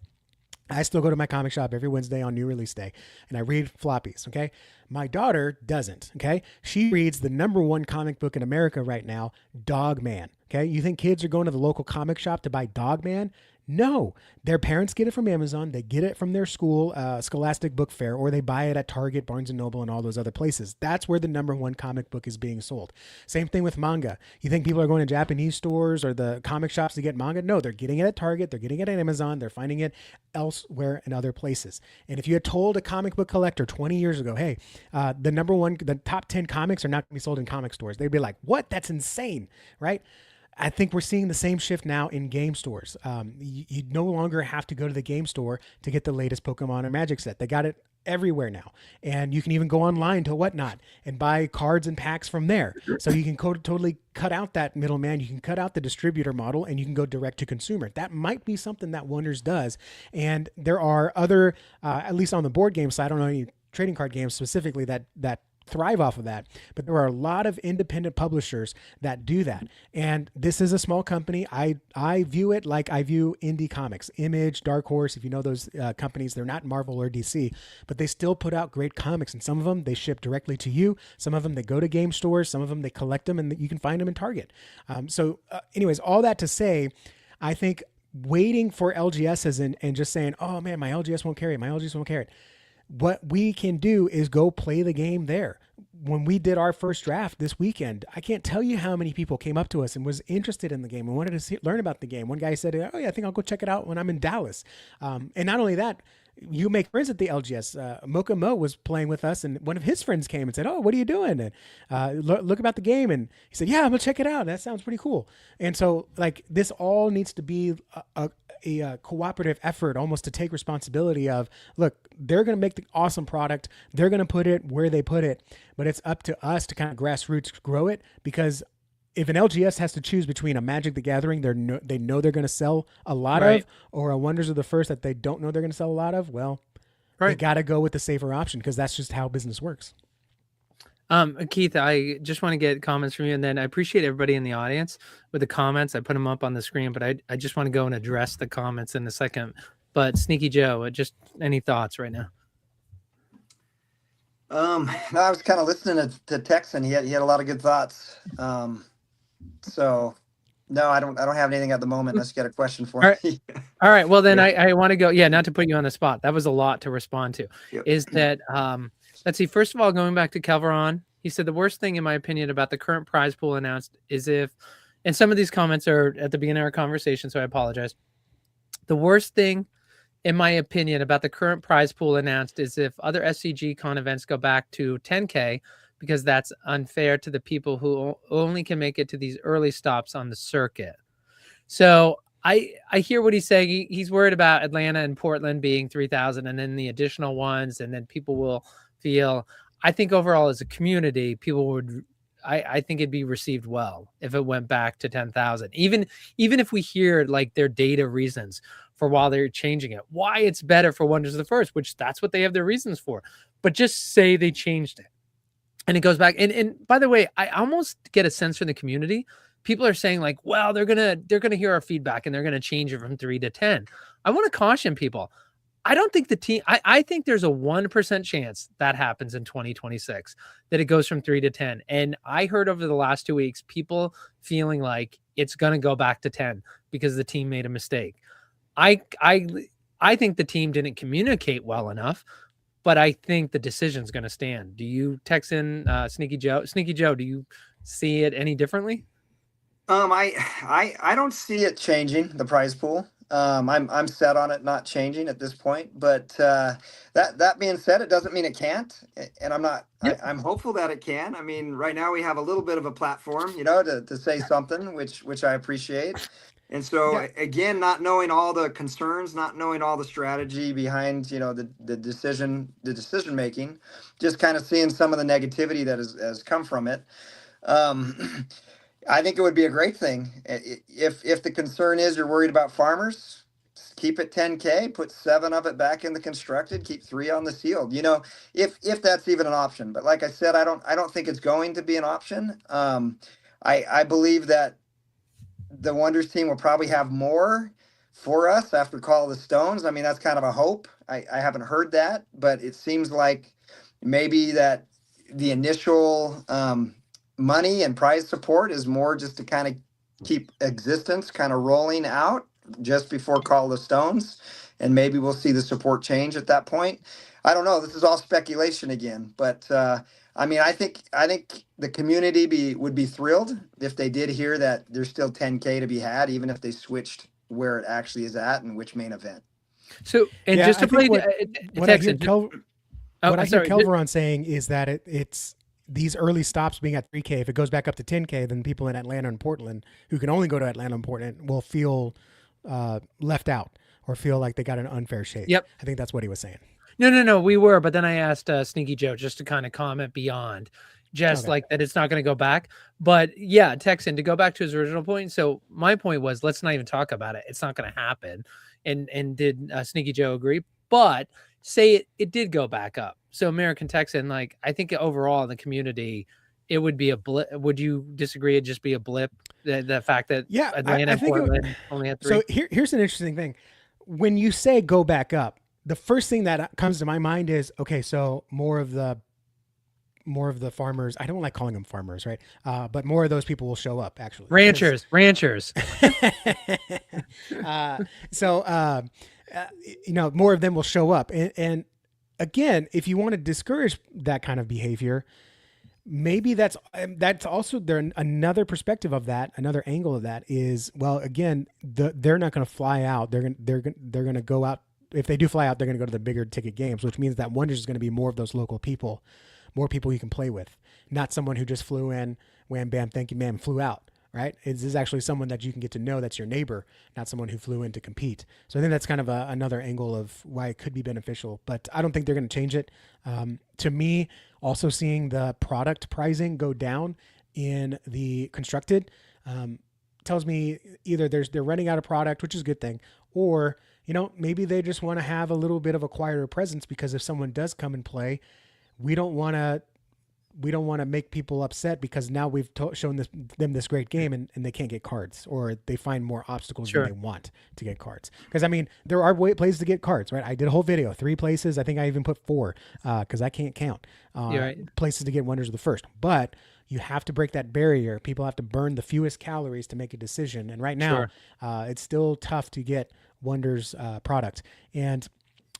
I still go to my comic shop every Wednesday on new release day and I read floppies. Okay. My daughter doesn't. Okay. She reads the #1 comic book in America right now, Dog Man. Okay. You think kids are going to the local comic shop to buy Dog Man? No, their parents get it from Amazon. They get it from their school, Scholastic Book Fair, or they buy it at Target, Barnes and Noble, and all those other places. That's where the #1 comic book is being sold. Same thing with manga. You think people are going to Japanese stores or the comic shops to get manga? No, they're getting it at Target. They're getting it at Amazon. They're finding it elsewhere in other places. And if you had told a comic book collector 20 years ago, hey, the top 10 comics are not going to be sold in comic stores, they'd be like, what? That's insane, right? I think we're seeing the same shift now in game stores. You no longer have to go to the game store to get the latest Pokemon or Magic set. They got it everywhere now. And you can even go online to Whatnot and buy cards and packs from there. So you can totally cut out that middleman. You can cut out the distributor model and you can go direct to consumer. That might be something that Wonders does. And there are other, at least on the board game side, I don't know any trading card games specifically that thrive off of that, but there are a lot of independent publishers that do that. And this is a small company. I view it like I view indie comics, Image, Dark Horse. If you know those companies, they're not Marvel or DC, but they still put out great comics. And some of them they ship directly to you. Some of them they go to game stores. Some of them they collect them and you can find them in Target. Anyways, all that to say, I think waiting for LGSs and just saying, oh man, my LGS won't carry it. My LGS won't carry it. What we can do is go play the game there. When we did our first draft this weekend, I can't tell you how many people came up to us and was interested in the game and wanted to learn about the game. One guy said, oh yeah, I think I'll go check it out when I'm in Dallas. And not only that, you make friends at the LGS. Mocha Mo was playing with us and one of his friends came and said, oh, what are you doing? And look about the game. And he said, yeah, I'm gonna check it out. That sounds pretty cool. And so like this all needs to be a cooperative effort almost to take responsibility of, look, they're going to make the awesome product. They're going to put it where they put it, but it's up to us to kind of grassroots grow it, because if an LGS has to choose between a Magic the Gathering they know they're going to sell a lot of, or a Wonders of the First that they don't know they're going to sell a lot of, well, they got to go with the safer option because that's just how business works. Keith, I just want to get comments from you, and then I appreciate everybody in the audience with the comments. I put them up on the screen, but I just want to go and address the comments in a second. But Sneaky Joe, just any thoughts right now? No, I was kind of listening to Tex, and he had a lot of good thoughts. So no, I don't have anything at the moment. Let's get a question for me. All right. Well, then I want to go. Yeah, not to put you on the spot. That was a lot to respond to. Yep. Is that let's see. First of all, going back to Calveron, he said the worst thing, in my opinion, about the current prize pool announced is if, and some of these comments are at the beginning of our conversation, so I apologize. The worst thing, in my opinion, about the current prize pool announced is if other SCG con events go back to 10K, because that's unfair to the people who only can make it to these early stops on the circuit. So I hear what he's saying. He's worried about Atlanta and Portland being 3,000 and then the additional ones, and then people will feel, I think overall as a community, people would, I think it'd be received well if it went back to 10,000. Even if we hear like their data reasons for why they're changing it, why it's better for Wonders of the First, which that's what they have their reasons for. But just say they changed it. And it goes back. And by the way, I almost get a sense from the community. People are saying like, well, they're gonna hear our feedback and they're gonna change it from 3 to 10. I want to caution people. I don't think the team, I think there's a 1% chance that happens in 2026, that it goes from 3 to 10. And I heard over the last 2 weeks, people feeling like it's going to go back to 10 because the team made a mistake. I think the team didn't communicate well enough, but I think the decision's going to stand. Do you text in Sneaky Joe? Sneaky Joe, do you see it any differently? I don't see it changing the prize pool. I'm set on it not changing at this point, but that being said, it doesn't mean it can't, and I'm hopeful that it can. I mean, right now we have a little bit of a platform, to say something, which I appreciate. And so again, not knowing all the concerns, not knowing all the strategy behind, the decision making, just kind of seeing some of the negativity that has come from it. I think it would be a great thing if the concern is you're worried about farmers. keep it 10K, put 7 of it back in the constructed, keep 3 on the sealed. You know, if that's even an option. But like I said, I don't think it's going to be an option. I believe that the Wonders team will probably have more for us after Call of the Stones. I mean, that's kind of a hope. I haven't heard that, but it seems like maybe that the initial money and prize support is more just to kind of keep existence kind of rolling out just before Call of the Stones. And maybe we'll see the support change at that point. I don't know. This is all speculation again, but I mean, I think the community would be thrilled if they did hear that there's still 10K to be had, even if they switched where it actually is at and which main event. So, and Yeah, just to I think play what I hear oh, what I hear sorry. Kelveron saying is that it's these early stops being at 3K. If it goes back up to 10K, then people in Atlanta and Portland who can only go to Atlanta and Portland will feel left out or feel like they got an unfair shake. Yep. I think that's what he was saying. No, we were, but then I asked Sneaky Joe just to kind of comment beyond, just Okay. like that it's not going to go back. But yeah, Texan, to go back to his original point. So my point was, let's not even talk about it. It's not going to happen. And did Sneaky Joe agree? But say it did go back up. So American Texan, like I think overall in the community, it would be a blip. Would you disagree? It'd just be a blip. The fact that Yeah, Atlanta I and think Portland only had 3. So here's an interesting thing. When you say go back up, the first thing that comes to my mind is, okay, so more of the farmers, I don't like calling them farmers, right? But more of those people will show up actually. Ranchers. You know, more of them will show up. And again, if you want to discourage that kind of behavior, maybe that's also there. Another perspective of that, another angle of that is, well, again, they're not going to fly out. They're going to go out. If they do fly out, they're going to go to the bigger ticket games, which means that Wonders is going to be more of those local people, more people you can play with, not someone who just flew in, wham, bam, thank you, ma'am, flew out, right? This is actually someone that you can get to know, that's your neighbor, not someone who flew in to compete. So I think that's kind of another angle of why it could be beneficial, but I don't think they're going to change it. To me, also seeing the product pricing go down in the constructed tells me either they're running out of product, which is a good thing, or you know, maybe they just want to have a little bit of a quieter presence, because if someone does come and play, we don't want to make people upset because now we've shown them this great game and they can't get cards, or they find more obstacles than they want to get cards. Because I mean, there are places to get cards, right? I did a whole video, 3 places. I think I even put 4 because I can't count places to get Wonders of the First. But you have to break that barrier. People have to burn the fewest calories to make a decision. And right now, it's still tough to get Wonders product. And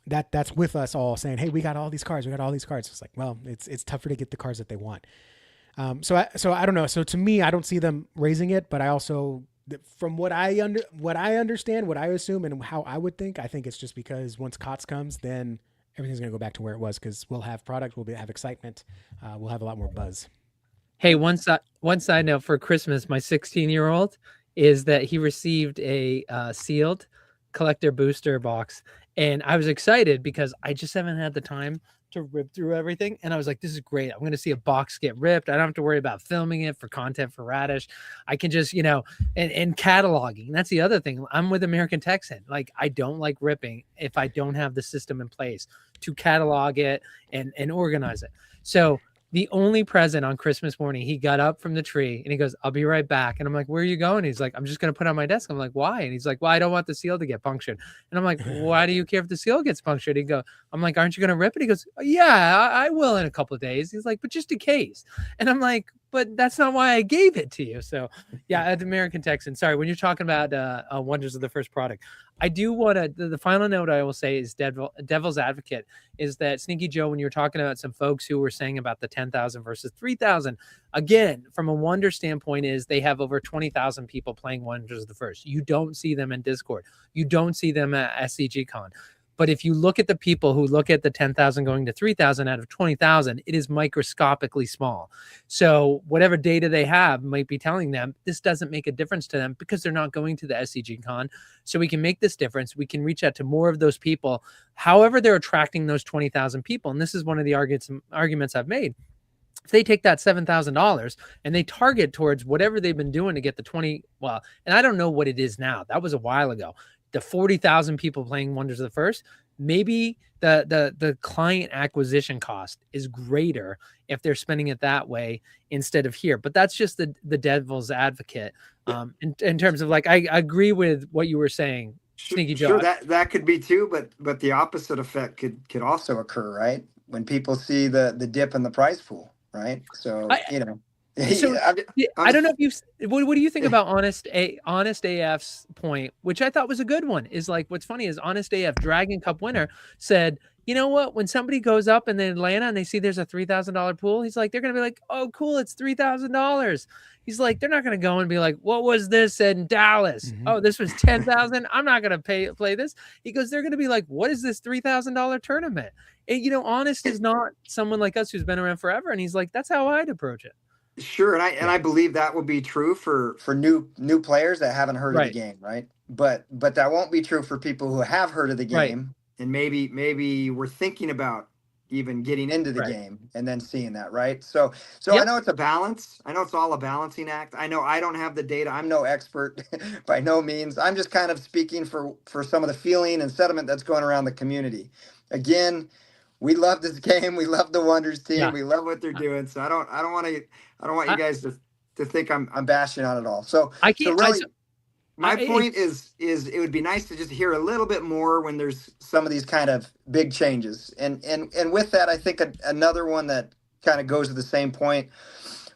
that's with us all saying, hey, we got all these cards. It's like, well, it's tougher to get the cards that they want. So I don't know. So to me, I don't see them raising it, but I also, from what I understand, what I assume and how I would think, I think it's just because once COTS comes, then everything's going to go back to where it was, because we'll have product, we'll have excitement, we'll have a lot more buzz. Hey, one side note for Christmas, my 16-year-old is that he received a sealed collector booster box, and I was excited because I just haven't had the time to rip through everything, and I was like, this is great. I'm going to see a box get ripped. I don't have to worry about filming it for content for Radish. I can just, you know, and cataloging. That's the other thing. I'm with American Texan. Like, I don't like ripping if I don't have the system in place to catalog it and organize it. So the only present on Christmas morning, he got up from the tree and he goes, I'll be right back. And I'm like, where are you going? He's like, I'm just going to put it on my desk. I'm like, why? And he's like, well, I don't want the seal to get punctured. And I'm like, why do you care if the seal gets punctured? I'm like, aren't you going to rip it? He goes, yeah, I will in a couple of days. He's like, but just in case. And I'm like, but that's not why I gave it to you. So yeah, at American Texan, sorry, when you're talking about Wonders of the First product, I do want to, the final note I will say is devil's advocate is that Sneaky Joe, when you're talking about some folks who were saying about the 10,000 versus 3,000, again, from a Wonder standpoint is they have over 20,000 people playing Wonders of the First. You don't see them in Discord. You don't see them at SCGCon. But if you look at the people who look at the 10,000 going to 3,000 out of 20,000, it is microscopically small. So whatever data they have might be telling them this doesn't make a difference to them because they're not going to the SCGCon. So we can make this difference. We can reach out to more of those people. However, they're attracting those 20,000 people. And this is one of the arguments I've made. If they take that $7,000 and they target towards whatever they've been doing to get the 20, well, and I don't know what it is now. That was a while ago. the 40,000 people playing Wonders of the First, maybe the client acquisition cost is greater if they're spending it that way instead of here. But that's just the devil's advocate. In terms of like, I agree with what you were saying, Sneaky Joe. Sure, that could be too, but the opposite effect could also occur, right? When people see the dip in the prize pool, right? So So I don't know if what do you think about Honest AF's point, which I thought was a good one, is like, what's funny is Honest AF, Dragon Cup winner, said, you know what, when somebody goes up in Atlanta and they see there's a $3,000 pool, he's like, they're going to be like, oh, cool, it's $3,000. He's like, they're not going to go and be like, what was this in Dallas? Mm-hmm. Oh, this was 10,000. I'm not going to play this. He goes, they're going to be like, what is this $3,000 tournament? And, Honest is not someone like us who's been around forever. And he's like, that's how I'd approach it. Sure, and I believe that would be true for new players that haven't heard of the game, right? But that won't be true for people who have heard of the game and maybe we're thinking about even getting into the game and then seeing that, right? So I know it's a balance. I know it's all a balancing act. I know I don't have the data. I'm no expert by no means. I'm just kind of speaking for some of the feeling and sentiment that's going around the community. Again, we love this game. We love the Wonders team. Yeah. We love what they're doing. So I don't want you guys to think I'm bashing on it all. So I can't. So really, my point is it would be nice to just hear a little bit more when there's some of these kind of big changes. And with that, I think another one that kind of goes to the same point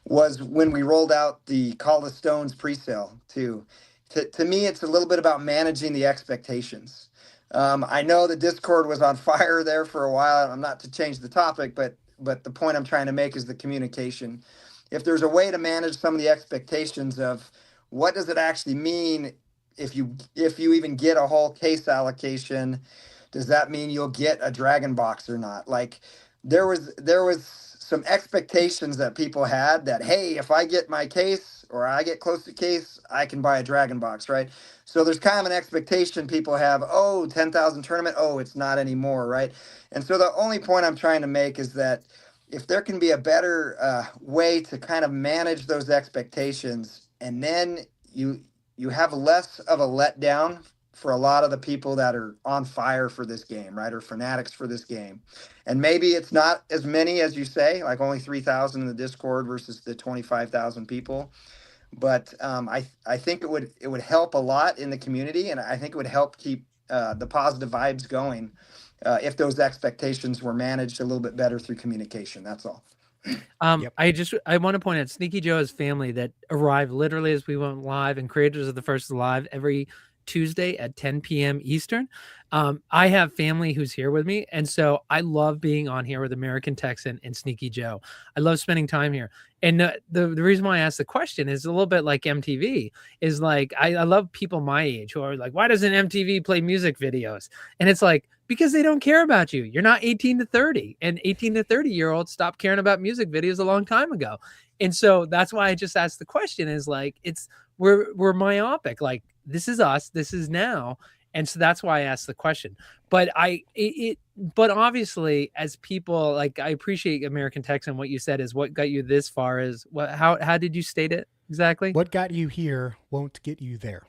was when we rolled out the Call the Stones presale too. To me, it's a little bit about managing the expectations. I know the Discord was on fire there for a while. I'm not to change the topic, but the point I'm trying to make is the communication. If there's a way to manage some of the expectations of what does it actually mean if you even get a whole case allocation, does that mean you'll get a Dragon Box or not? Like there was some expectations that people had that, hey, if I get my case or I get close to case, I can buy a Dragon Box, right? So there's kind of an expectation people have, 10,000 tournament, it's not anymore, right? And so the only point I'm trying to make is that if there can be a better way to kind of manage those expectations, and then you have less of a letdown for a lot of the people that are on fire for this game, right? Or fanatics for this game. And maybe it's not as many as you say, like only 3,000 in the Discord versus the 25,000 people. But I think it would help a lot in the community, and I think it would help keep the positive vibes going if those expectations were managed a little bit better through communication. That's all. I want to point out Sneaky Joe's family that arrived literally as we went live, and Creators of the First live every Tuesday at 10 p.m. Eastern. I have family who's here with me, and so I love being on here with American Texan and Sneaky Joe. I love spending time here. And the reason why I asked the question is a little bit like MTV, is like I love people my age who are like, why doesn't MTV play music videos? And it's like, because they don't care about you. You're not 18 to 30, and 18 to 30-year-olds stopped caring about music videos a long time ago. And so that's why I just asked the question, is like, we're myopic. Like, this is us, this is now. And so that's why I asked the question. But but obviously, as people, like, I appreciate American Texan. What you said is what got you this far is how did you state it exactly? What got you here won't get you there.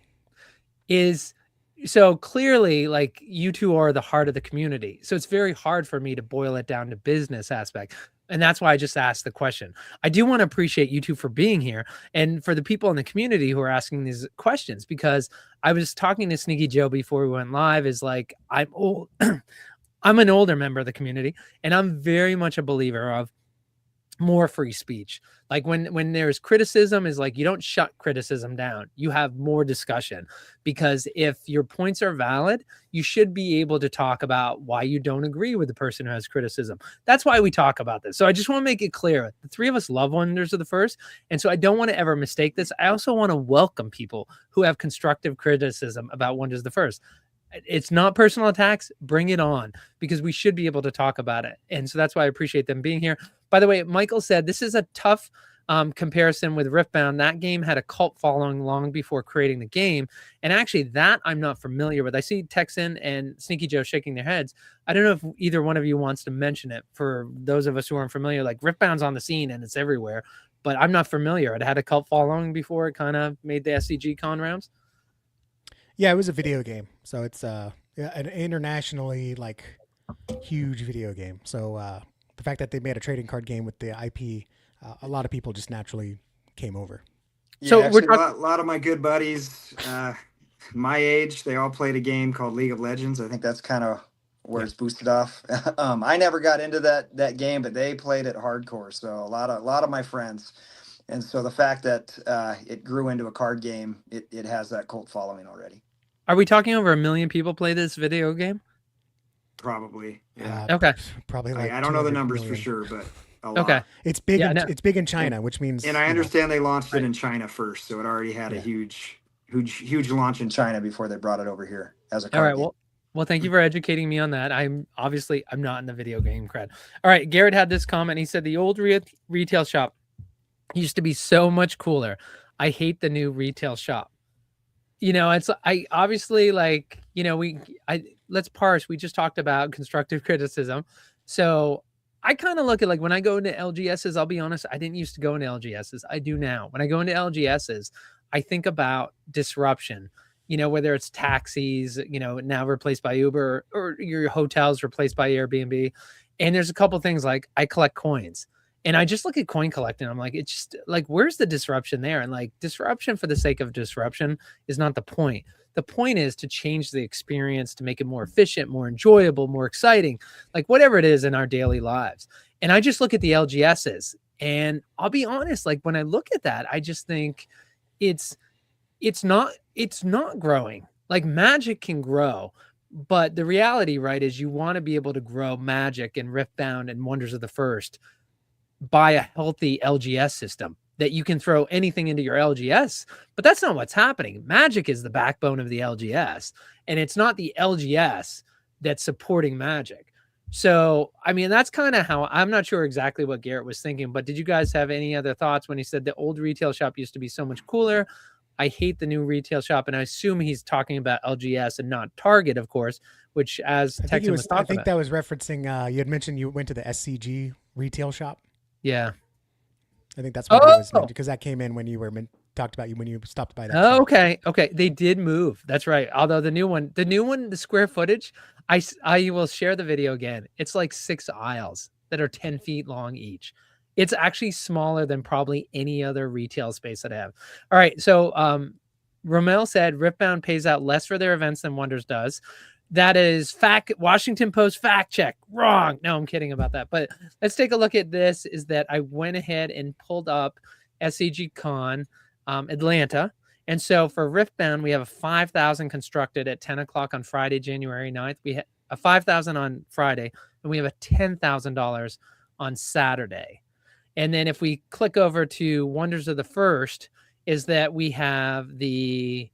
So clearly, like, you two are the heart of the community. So it's very hard for me to boil it down to business aspect. And that's why I just asked the question. I do want to appreciate you two for being here, and for the people in the community who are asking these questions, because I was talking to Sneaky Joe before we went live, is like, I'm old. I'm an older member of the community, and I'm very much a believer of more free speech. Like when there's criticism, is like, you don't shut criticism down. You have more discussion, because if your points are valid, you should be able to talk about why you don't agree with the person who has criticism. That's why we talk about this. So I just want to make it clear. The three of us love Wonders of the First. And so I don't want to ever mistake this. I also want to welcome people who have constructive criticism about Wonders of the First. It's not personal attacks. Bring it on, because we should be able to talk about it. And so that's why I appreciate them being here. By the way, Michael said this is a tough comparison with Riftbound. That game had a cult following long before creating the game. And actually, that I'm not familiar with. I see Texan and Sneaky Joe shaking their heads. I don't know if either one of you wants to mention it for those of us who aren't familiar. Like, Riftbound's on the scene and it's everywhere, but I'm not familiar. It had a cult following before it kind of made the SCG con rounds. Yeah, it was a video game, so it's an internationally like huge video game. So the fact that they made a trading card game with the IP, a lot of people just naturally came over. Yeah, So we're actually, talking. a lot of my good buddies, my age, they all played a game called League of Legends. I think that's kind of where Yeah. it's boosted off. I never got into that game, but they played it hardcore. So a lot of my friends, and so the fact that it grew into a card game, it has that cult following already. Are we talking over 1 million people play this video game? Probably, yeah. Okay. Probably like I don't know the 200 numbers million. for sure, but a lot. Okay. It's big. Yeah, It's big in China, which means. And I you know, understand they launched Right. it in China first, so it already had a Yeah. huge launch in China before they brought it over here as a All card right. game. Well, thank you for educating me on that. I'm not in the video game crowd. All right. Garrett had this comment. He said the old retail shop used to be so much cooler. I hate the new retail shop. You know, I obviously like, you know, let's parse. We just talked about constructive criticism. So I kind of look at like when I go into LGSs, I'll be honest, I didn't used to go into LGSs. I do now. When I go into LGSs, I think about disruption, you know, whether it's taxis, you know, now replaced by Uber, or your hotels replaced by Airbnb. And there's a couple things like I collect coins. And I just look at coin collecting. I'm like, it's just like, where's the disruption there? And like, disruption for the sake of disruption is not the point. The point is to change the experience, to make it more efficient, more enjoyable, more exciting, like whatever it is in our daily lives. And I just look at the LGSs, and I'll be honest, like when I look at that, I just think it's not growing. Like Magic can grow, but the reality, right, is you want to be able to grow Magic and Riftbound and Wonders of the First by a healthy LGS system that you can throw anything into your LGS, but that's not what's happening. Magic is the backbone of the LGS, and it's not the LGS that's supporting Magic. So, I mean, that's kind of how I'm not sure exactly what Garrett was thinking, but did you guys have any other thoughts when he said the old retail shop used to be so much cooler? I hate the new retail shop, and I assume he's talking about LGS and not Target, of course, which as Texan was talking I think about. that was referencing. You had mentioned you went to the SCG retail shop. Yeah. I think that's what it was meant, because that came in when you were talked about when you stopped by that. Oh, shop. okay. They did move. That's right. Although the new one, the square footage, I will share the video again. It's like 6 aisles that are 10 feet long each. It's actually smaller than probably any other retail space that I have. All right. So Romel said Riftbound pays out less for their events than Wonders does. That is fact. Washington Post fact check. Wrong. No, I'm kidding about that. But let's take a look at this. Is that I went ahead and pulled up SCG Con Atlanta. And so for Riftbound, we have a 5,000 constructed at 10 o'clock on Friday, January 9th. We have a 5,000 on Friday, and we have a $10,000 on Saturday. And then if we click over to Wonders of the First, is that we have the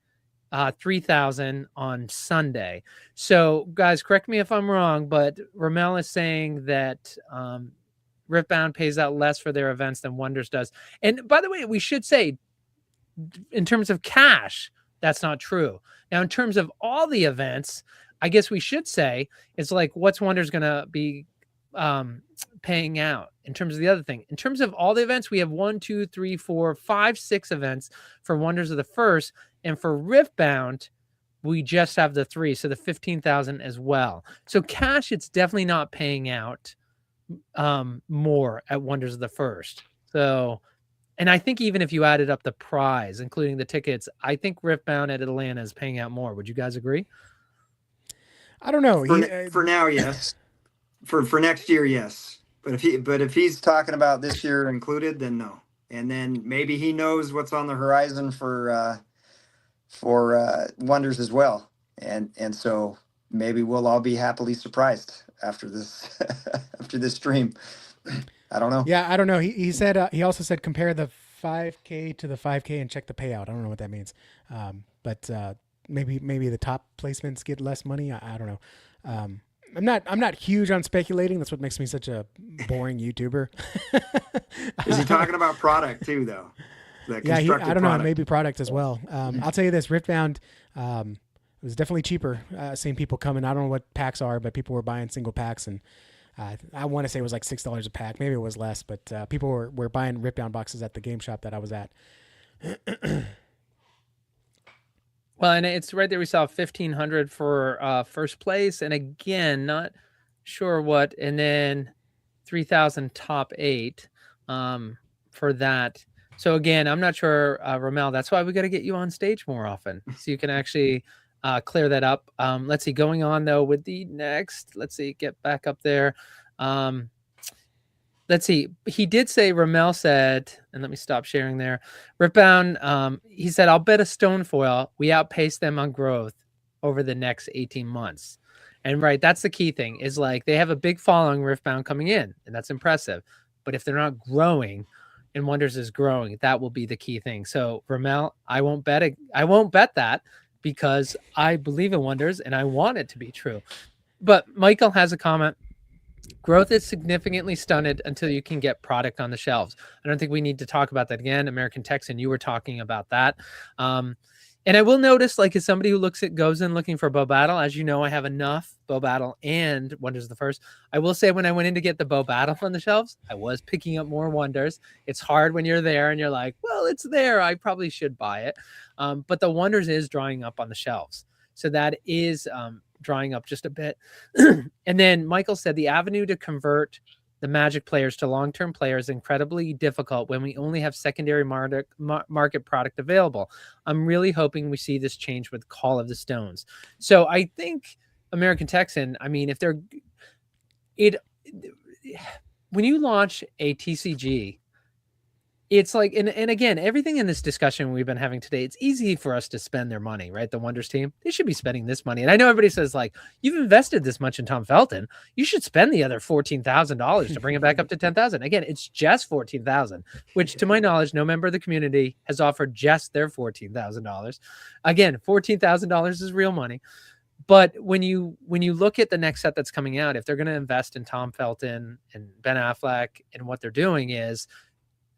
3,000 on Sunday. So guys, correct me if I'm wrong, but Ramel is saying that Riftbound pays out less for their events than Wonders does. And by the way, we should say, in terms of cash, that's not true. Now, in terms of all the events, I guess we should say it's like, what's Wonders going to be paying out in terms of the other thing. In terms of all the events, we have 1, 2, 3, 4, 5, 6 events for Wonders of the First. And for Riftbound, we just have the 3, so the 15,000 as well. So cash, it's definitely not paying out more at Wonders of the First. So, and I think even if you added up the prize, including the tickets, I think Riftbound at Atlanta is paying out more. Would you guys agree? I don't know. For now, yes. For next year, yes. But if he's talking about this year included, then no. And then maybe he knows what's on the horizon for Wonders as well, and so maybe we'll all be happily surprised after this after this stream. I don't know. Yeah, I don't know. He said he also said compare the 5K to the 5K and check the payout. I don't know what that means, but maybe the top placements get less money. I don't know. I'm not huge on speculating. That's what makes me such a boring YouTuber. Is he talking about product too, though? Yeah, I don't know. Maybe product as well. I'll tell you this: Riftbound was definitely cheaper. Seeing people coming. I don't know what packs are, but people were buying single packs, and I want to say it was like $6 a pack. Maybe it was less, but people were buying Riftbound boxes at the game shop that I was at. Well, and it's right there. We saw 1,500 for first place, and again, not sure what, and then 3,000 top 8 for that. So again, I'm not sure, Ramel. That's why we got to get you on stage more often, so you can actually clear that up. Let's see, going on though with the next. Let's see, get back up there. Let's see. He did say, Ramel said, and let me stop sharing there. Ripbound, he said, I'll bet a stone foil we outpace them on growth over the next 18 months. And right, that's the key thing is like they have a big following Riftbound coming in, and that's impressive. But if they're not growing and Wonders is growing, that will be the key thing. So Ramel, I won't bet that because I believe in Wonders and I want it to be true. But Michael has a comment. Growth is significantly stunted until you can get product on the shelves. I don't think we need to talk about that again. American Texan, you were talking about that. And I will notice, like, as somebody who goes in looking for Bow Battle, as you know, I have enough Bow Battle and Wonders the First. I will say when I went in to get the Bow Battle on the shelves, I was picking up more Wonders. It's hard when you're there and you're like, well, it's there. I probably should buy it. But the Wonders is drying up on the shelves. So that is drying up just a bit. And then Michael said the avenue to convert the Magic players to long-term players is incredibly difficult when we only have secondary market product available. I'm really hoping we see this change with Call of the Stones. So I think American Texan, I mean, when you launch a TCG, it's like, and again, everything in this discussion we've been having today, it's easy for us to spend their money, right? The Wonders team, they should be spending this money. And I know everybody says, like, you've invested this much in Tom Felton, you should spend the other $14,000 to bring it back up to 10,000. Again, it's just 14,000, which to my knowledge, no member of the community has offered just their $14,000. Again, $14,000 is real money. But when you look at the next set that's coming out, if they're going to invest in Tom Felton and Ben Affleck, and what they're doing is,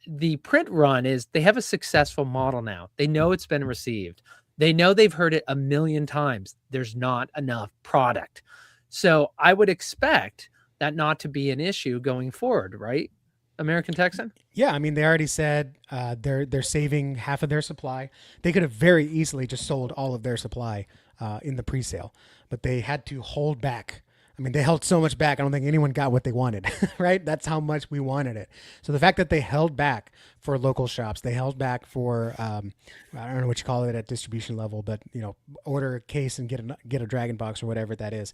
the print run is they have a successful model now. They know it's been received. They know they've heard it a million times. There's not enough product. So I would expect that not to be an issue going forward, right? American Texan? Yeah, I mean, they already said they're saving half of their supply. They could have very easily just sold all of their supply in the pre-sale, but they had to hold back. I mean, they held so much back. I don't think anyone got what they wanted, right? That's how much we wanted it. So the fact that they held back for local shops, they held back for, I don't know what you call it at distribution level, but, you know, order a case and get a Dragon box or whatever that is.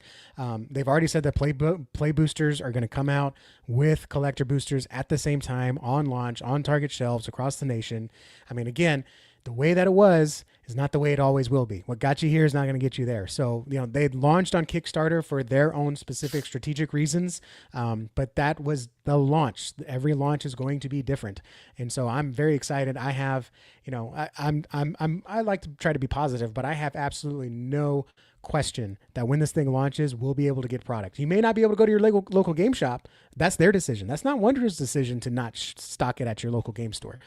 They've already said that play boosters are going to come out with collector boosters at the same time on launch, on Target shelves across the nation. I mean, again, the way that it was is not the way it always will be. What got you here is not going to get you there. So, you know, they launched on Kickstarter for their own specific strategic reasons, but that was the launch. Every launch is going to be different, and so I'm very excited. I have, you know, I like to try to be positive, but I have absolutely no question that when this thing launches, we'll be able to get product. You may not be able to go to your local game shop. That's their decision. That's not Wonder's decision to not stock it at your local game store.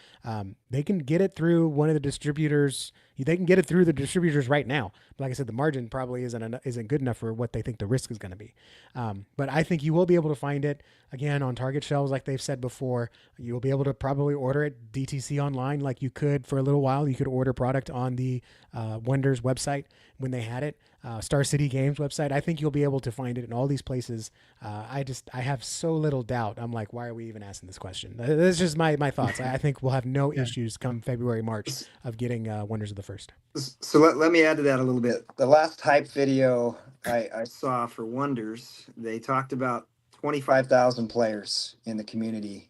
They can get it through one of the distributors. They can get it through the distributors right now. But like I said, the margin probably isn't good enough for what they think the risk is going to be. But I think you will be able to find it again on Target shelves, like they've said before. You'll be able to probably order it DTC online, like you could for a little while. You could order product on the Wonders website when they had it. Star City Games website. I think you'll be able to find it in all these places. I have so little doubt. I'm like, why are we even asking this question? This is just my thoughts. I think we'll have no issues come February, March of getting Wonders of the First. So let me add to that a little bit. The last hype video I saw for Wonders, they talked about 25,000 players in the community,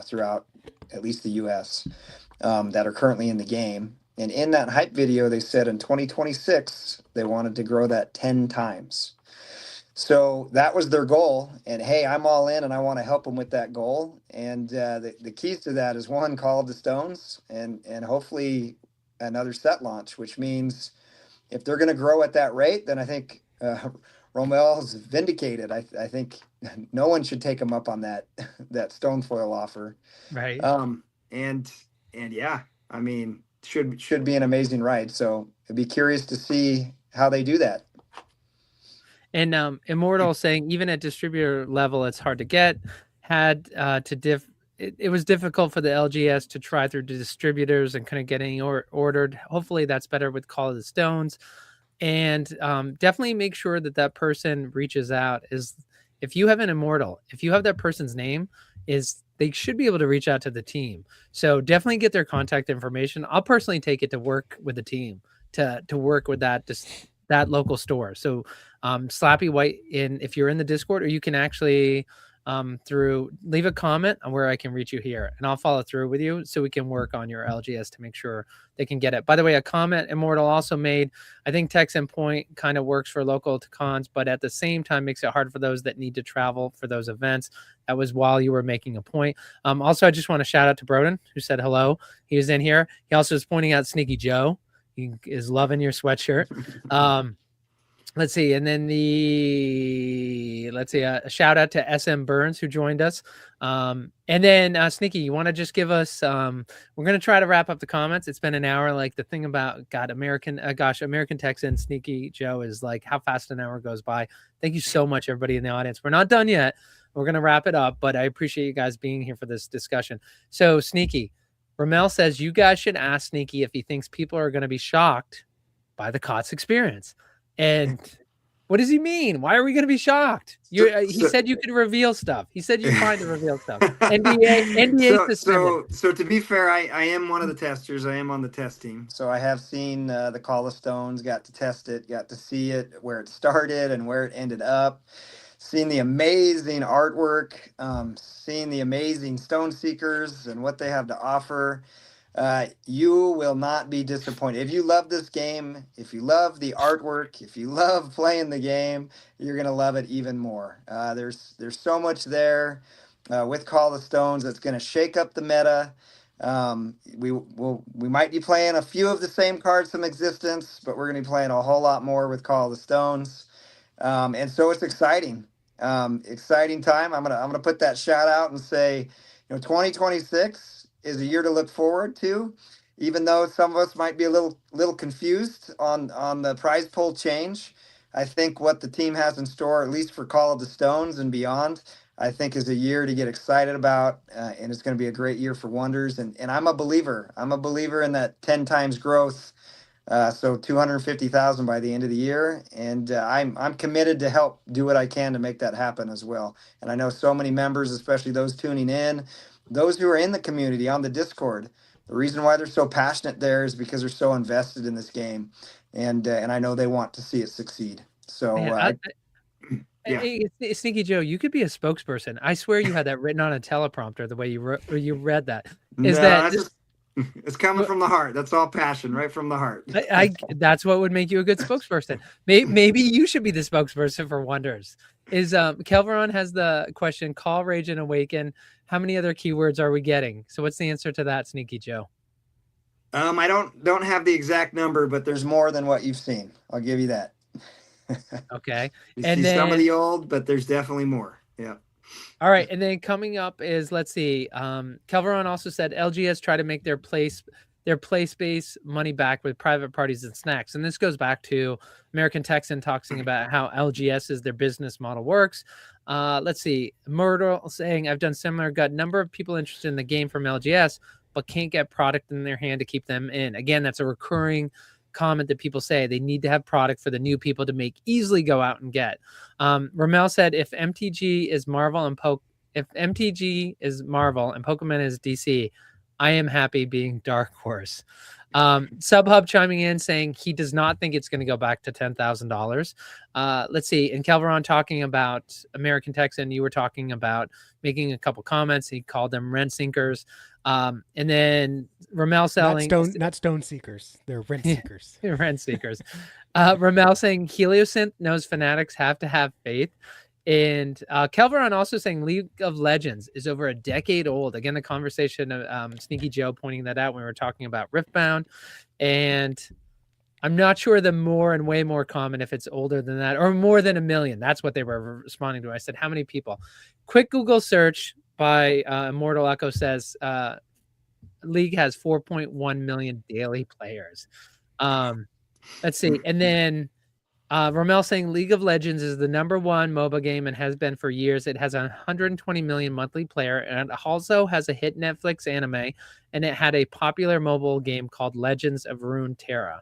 throughout at least the U.S. That are currently in the game. And in that hype video, they said in 2026, they wanted to grow that 10 times. So that was their goal. And hey, I'm all in and I want to help them with that goal. And the keys to that is one, Call of the Stones, and hopefully another set launch, which means if they're going to grow at that rate, then I think Romel's vindicated. I think no one should take him up on that Stonefoil offer. Right. And yeah, I mean, should be an amazing ride. So I'd be curious to see how they do that. And Immortal saying even at distributor level, it's hard to get. Had to it was difficult for the LGS to try through distributors and couldn't get any ordered. Hopefully that's better with Call of the Stones. And definitely make sure that that person reaches out. Is if you have an immortal, if you have that person's name, is they should be able to reach out to the team. So definitely get their contact information. I'll personally take it to work with the team to work with that local store. So Slappy White if you're in the Discord, or you can actually leave a comment on where I can reach you here, and I'll follow through with you so we can work on your LGS to make sure they can get it. By the way, a comment Immortal also made, I think text and point kind of works for local cons, but at the same time makes it hard for those that need to travel for those events. That was while you were making a point. Also, I just want to shout out to Broden, who said hello. He was in here. He also is pointing out Sneaky Joe. He is loving your sweatshirt. Let's see. And then a shout out to SM Burns, who joined us. And then Sneaky, you want to just give us, we're going to try to wrap up the comments. It's been an hour. Like the thing about American Texan Sneaky Joe is like how fast an hour goes by. Thank you so much, everybody in the audience. We're not done yet. We're going to wrap it up, but I appreciate you guys being here for this discussion. So Sneaky, Ramel says you guys should ask Sneaky if he thinks people are going to be shocked by the COTS experience. And what does he mean? Why are we going to be shocked? He said you could reveal stuff. He said you're fine to reveal stuff. NBA suspended. So to be fair, I am one of the testers. I am on the test team. So I have seen the Call of Stones, got to test it, got to see it, where it started and where it ended up. Seen the amazing artwork, seen the amazing Stone Seekers and what they have to offer. You will not be disappointed. If you love this game, if you love the artwork, if you love playing the game, you're going to love it even more. There's so much there with Call of Stones that's going to shake up the meta. We might be playing a few of the same cards from Existence, but we're going to be playing a whole lot more with Call of the Stones. And so it's exciting. Exciting time. I'm gonna put that shout out and say, 2026 is a year to look forward to, even though some of us might be a little confused on the prize pool change. I think what the team has in store, at least for Call of the Stones and beyond, I think is a year to get excited about, and it's going to be a great year for Wonders. And I'm a believer. I'm a believer in that 10 times growth. So 250,000 by the end of the year, and I'm committed to help do what I can to make that happen as well. And I know so many members, especially those tuning in, those who are in the community on the Discord. The reason why they're so passionate there is because they're so invested in this game, and I know they want to see it succeed. So Hey, Sneaky Joe, you could be a spokesperson. I swear you had that written on a teleprompter the way you read that. It's coming from the heart. That's all passion, right from the heart. That's what would make you a good spokesperson. Maybe you should be the spokesperson for Wonders. Kelveron has the question, Call, Rage, and Awaken. How many other keywords are we getting? So what's the answer to that, Sneaky Joe? I don't have the exact number, but there's more than what you've seen. I'll give you that. Okay. You see some of the old, but there's definitely more. Yeah. All right, and then coming up is, let's see, Kelveron also said LGS try to make their play space money back with private parties and snacks. And this goes back to American Texan talking about how LGS is their business model works. Let's see, Myrtle saying, I've done similar, got a number of people interested in the game from LGS, but can't get product in their hand to keep them in. Again, that's a recurring comment that people say. They need to have product for the new people to easily go out and get. Ramel said, if MTG is Marvel and Pokemon is DC, I am happy being Dark Horse. Subhub chiming in saying he does not think it's going to go back to $10,000. Let's see. And Kelveron talking about American Texan, you were talking about making a couple comments. He called them rent sinkers. And then Ramel selling not stone seekers. They're rent seekers. Rent seekers. Ramel saying Heliosynth knows fanatics have to have faith. And Kelveron also saying League of Legends is over a decade old. Again, the conversation of Sneaky Joe pointing that out when we were talking about Riftbound. And I'm not sure the more and way more common if it's older than that or more than 1 million. That's what they were responding to. I said, how many people? Quick Google search by Immortal Echo says League has 4.1 million daily players. Let's see. And then Romel saying League of Legends is the #1 MOBA game and has been for years. It has 120 million monthly player and it also has a hit Netflix anime, and it had a popular mobile game called Legends of Runeterra.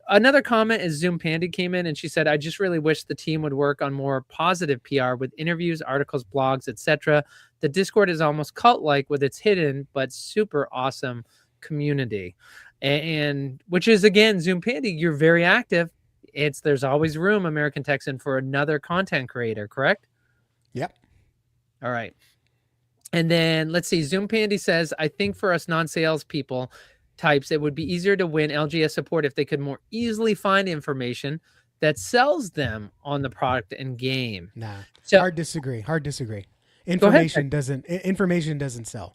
Another comment is Zoom Panda came in and she said, I just really wish the team would work on more positive PR with interviews, articles, blogs, etc. The Discord is almost cult-like with its hidden but super awesome community. And which is, again, Zoom Panda, you're very active. There's always room, American Texan, for another content creator, correct? Yep. All right. And then let's see. Zoom Pandy says, I think for us non-sales people types, it would be easier to win LGS support if they could more easily find information that sells them on the product and game. Nah. So, hard disagree. Go ahead. Information doesn't sell.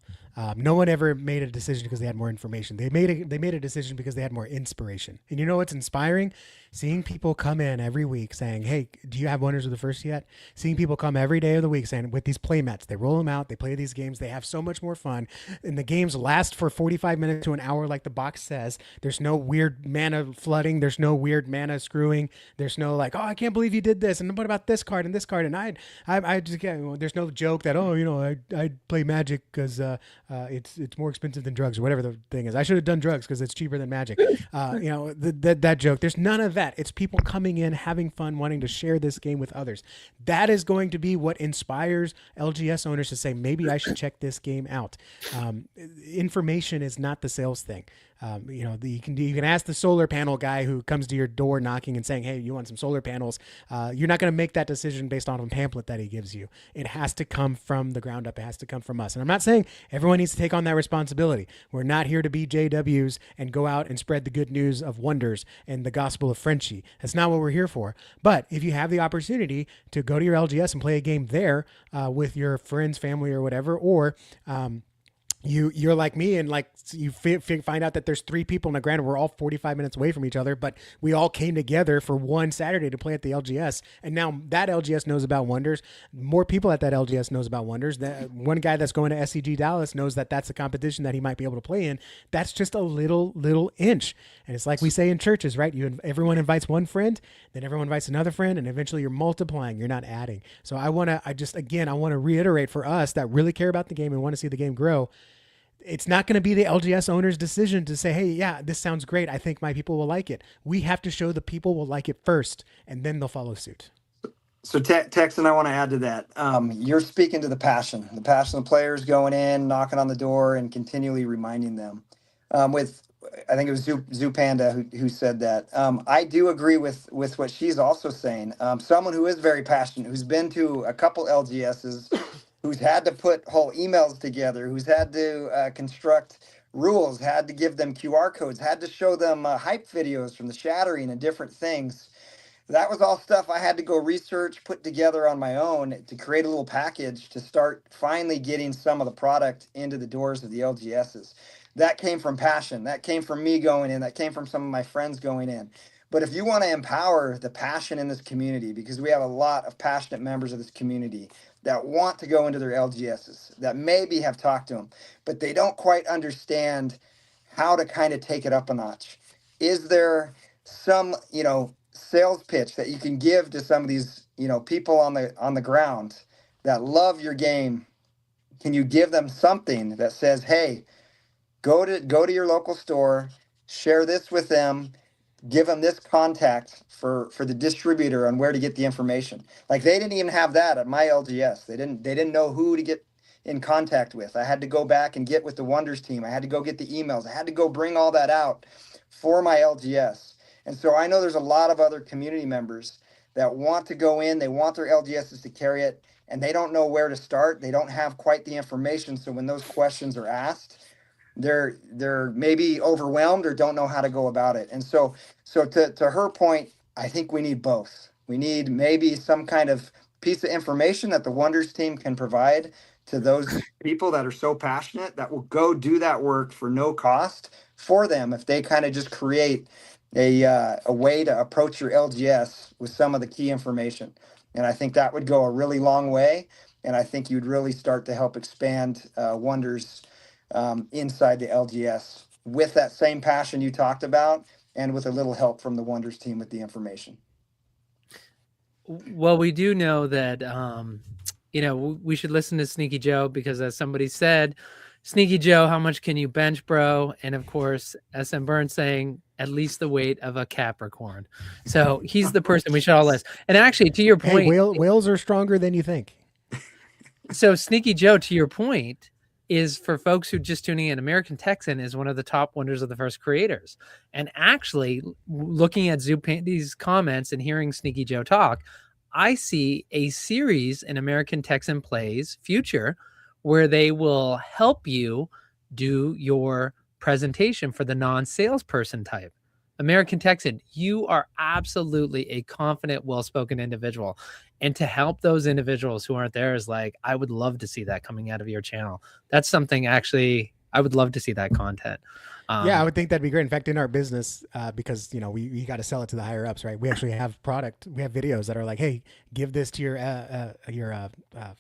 No one ever made a decision because they had more information. They made a decision because they had more inspiration. And you know what's inspiring? Seeing people come in every week saying, hey, do you have Wonders of the First yet? Seeing people come every day of the week saying, with these play mats, they roll them out, they play these games, they have so much more fun. And the games last for 45 minutes to an hour like the box says. There's no weird mana flooding. There's no weird mana screwing. There's no like, oh, I can't believe you did this. And what about this card and this card? And I just can't, there's no joke that, oh, I play Magic because it's more expensive than drugs or whatever the thing is. I should have done drugs because it's cheaper than Magic. That joke. There's none of that. It's people coming in, having fun, wanting to share this game with others. That is going to be what inspires LGS owners to say, maybe I should check this game out. Information is not the sales thing. You can ask the solar panel guy who comes to your door knocking and saying, hey, you want some solar panels? You're not going to make that decision based on a pamphlet that he gives you. It has to come from the ground up. It has to come from us. And I'm not saying everyone needs to take on that responsibility. We're not here to be JWs and go out and spread the good news of Wonders and the gospel of Frenchie. That's not what we're here for. But if you have the opportunity to go to your LGS and play a game there with your friends, family, or whatever, or you're like me and like you find out that there's 3 people in the ground. We're all 45 minutes away from each other, but we all came together for one Saturday to play at the LGS. And now that LGS knows about Wonders. More people at that LGS knows about Wonders. One guy that's going to SCG Dallas knows that that's a competition that he might be able to play in. That's just a little inch. And it's like we say in churches, right? Everyone invites one friend, then everyone invites another friend, and eventually you're multiplying. You're not adding. So I want to reiterate for us that really care about the game and want to see the game grow. It's not going to be the LGS owner's decision to say, hey, yeah, this sounds great. I think my people will like it. We have to show the people will like it first, and then they'll follow suit. So Texan, I want to add to that. You're speaking to the passion of players going in, knocking on the door, and continually reminding them. I think it was Zoo Panda who said that. I do agree with what she's also saying. Someone who is very passionate, who's been to a couple LGSs, who's had to put whole emails together, who's had to construct rules, had to give them QR codes, had to show them hype videos from the Shattering and different things. That was all stuff I had to go research, put together on my own to create a little package to start finally getting some of the product into the doors of the LGSs. That came from passion. That came from me going in. That came from some of my friends going in. But if you want to empower the passion in this community, because we have a lot of passionate members of this community that want to go into their LGSs, that maybe have talked to them, but they don't quite understand how to kind of take it up a notch. Is there some, sales pitch that you can give to some of these, people on the ground that love your game? Can you give them something that says, hey, go to your local store, share this with them, give them this contact for the distributor on where to get the information? Like, they didn't even have that at my LGS. They didn't know who to get in contact with. I had to go back and get with the Wonders team. I had to go get the emails. I had to go bring all that out for my LGS. And so I know there's a lot of other community members that want to go in, they want their LGSs to carry it, and they don't know where to start. They don't have quite the information. So when those questions are asked, they're maybe overwhelmed or don't know how to go about it. And so to her point, I think we need both. We need maybe some kind of piece of information that the Wonders team can provide to those people that are so passionate that will go do that work for no cost for them if they kind of just create a way to approach your LGS with some of the key information. And I think that would go a really long way. And I think you'd really start to help expand Wonders inside the LGS with that same passion you talked about and with a little help from the Wonders team with the information. Well, we do know that we should listen to Sneaky Joe because, as somebody said, Sneaky Joe, how much can you bench, bro? And of course, SM Burns saying at least the weight of a Capricorn. So he's the person we should all list. And actually, to your Hey, point, whales are stronger than you think. so Sneaky Joe, to your point, is for folks who just tuning in, American Texan is one of the top Wonders of the First creators. And actually, looking at Zupandy's comments and hearing Sneaky Joe talk, I see a series in American Texan Plays future where they will help you do your presentation for the non-salesperson type. American Texan, you are absolutely a confident, well-spoken individual. And to help those individuals who aren't there is like, I would love to see that coming out of your channel. That's something actually, I would love to see that content. Yeah, I would think that'd be great. In fact, in our business, because we got to sell it to the higher ups, right? We actually have we have videos that are like, hey, give this to your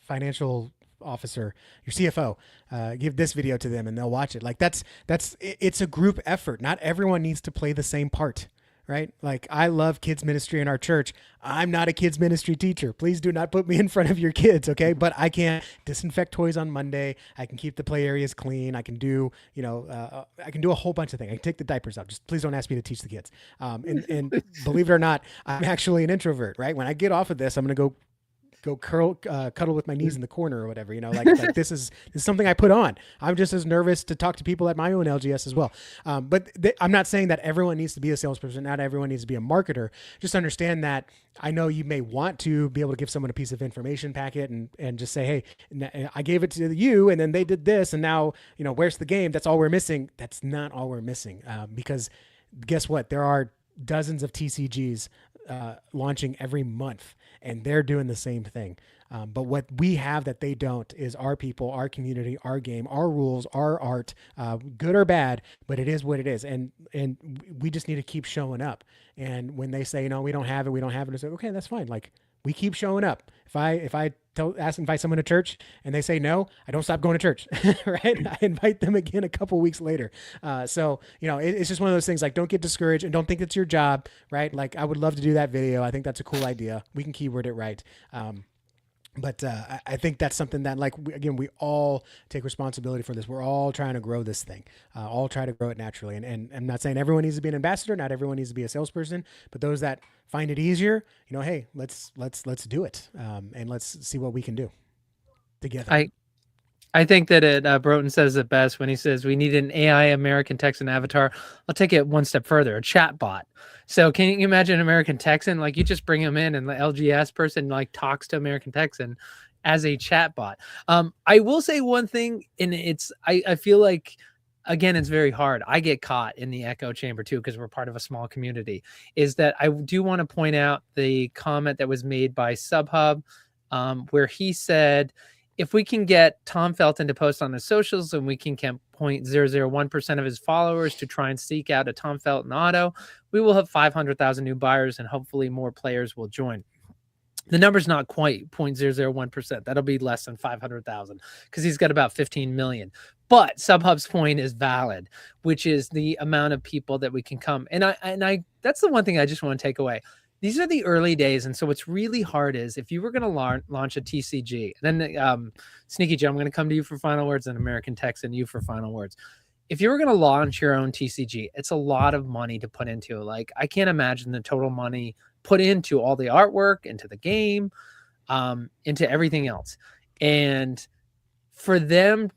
financial officer, your CFO, give this video to them and they'll watch it. Like it's a group effort. Not everyone needs to play the same part, right? Like I love kids ministry in our church. I'm not a kids ministry teacher. Please do not put me in front of your kids. Okay. But I can disinfect toys on Monday. I can keep the play areas clean. I can do, I can do a whole bunch of things. I can take the diapers out. Just please don't ask me to teach the kids. And believe it or not, I'm actually an introvert, right? When I get off of this, I'm going to go cuddle with my knees in the corner or whatever, like this is something I put on. I'm just as nervous to talk to people at my own LGS as well. But I'm not saying that everyone needs to be a salesperson. Not everyone needs to be a marketer. Just understand that I know you may want to be able to give someone a piece of information packet and just say, hey, I gave it to you and then they did this. And now, where's the game? That's all we're missing. That's not all we're missing. Because guess what? There are dozens of TCGs launching every month, and they're doing the same thing. But what we have that they don't is our people, our community, our game, our rules, our art, good or bad, but it is what it is. And we just need to keep showing up. And when they say, no, we don't have it, it's like, okay, that's fine. Like we keep showing up. If I invite someone to church and they say no, I don't stop going to church, right? I invite them again a couple weeks later. So, it's just one of those things, like, don't get discouraged and don't think it's your job, right? Like, I would love to do that video. I think that's a cool idea. We can keyword it right. But I think that's something that, like, we all take responsibility for this. We're all trying to grow this thing, all try to grow it naturally. And I'm not saying everyone needs to be an ambassador. Not everyone needs to be a salesperson, but those that find it easier, hey, let's do it. And let's see what we can do together. I think that Broughton says it best when he says we need an AI American Texan avatar. I'll take it one step further, a chat bot. So can you imagine an American Texan? Like, you just bring him in and the LGS person like talks to American Texan as a chat bot. I will say one thing, and I feel like, again, it's very hard. I get caught in the echo chamber too, because we're part of a small community, is that I do want to point out the comment that was made by Subhub, where he said, if we can get Tom Felton to post on his socials and we can get 0.001% of his followers to try and seek out a Tom Felton auto, we will have 500,000 new buyers and hopefully more players will join. The number's not quite 0.001%. That'll be less than 500,000 because he's got about 15 million. But Subhub's point is valid, which is the amount of people that we can come. And I that's the one thing I just want to take away. These are the early days, and so what's really hard is if you were going to launch a TCG, then Sneaky Joe, I'm going to come to you for final words, and American Texan, you for final words. If you were going to launch your own TCG, it's a lot of money to put into it. Like, I can't imagine the total money put into all the artwork, into the game, into everything else. And for them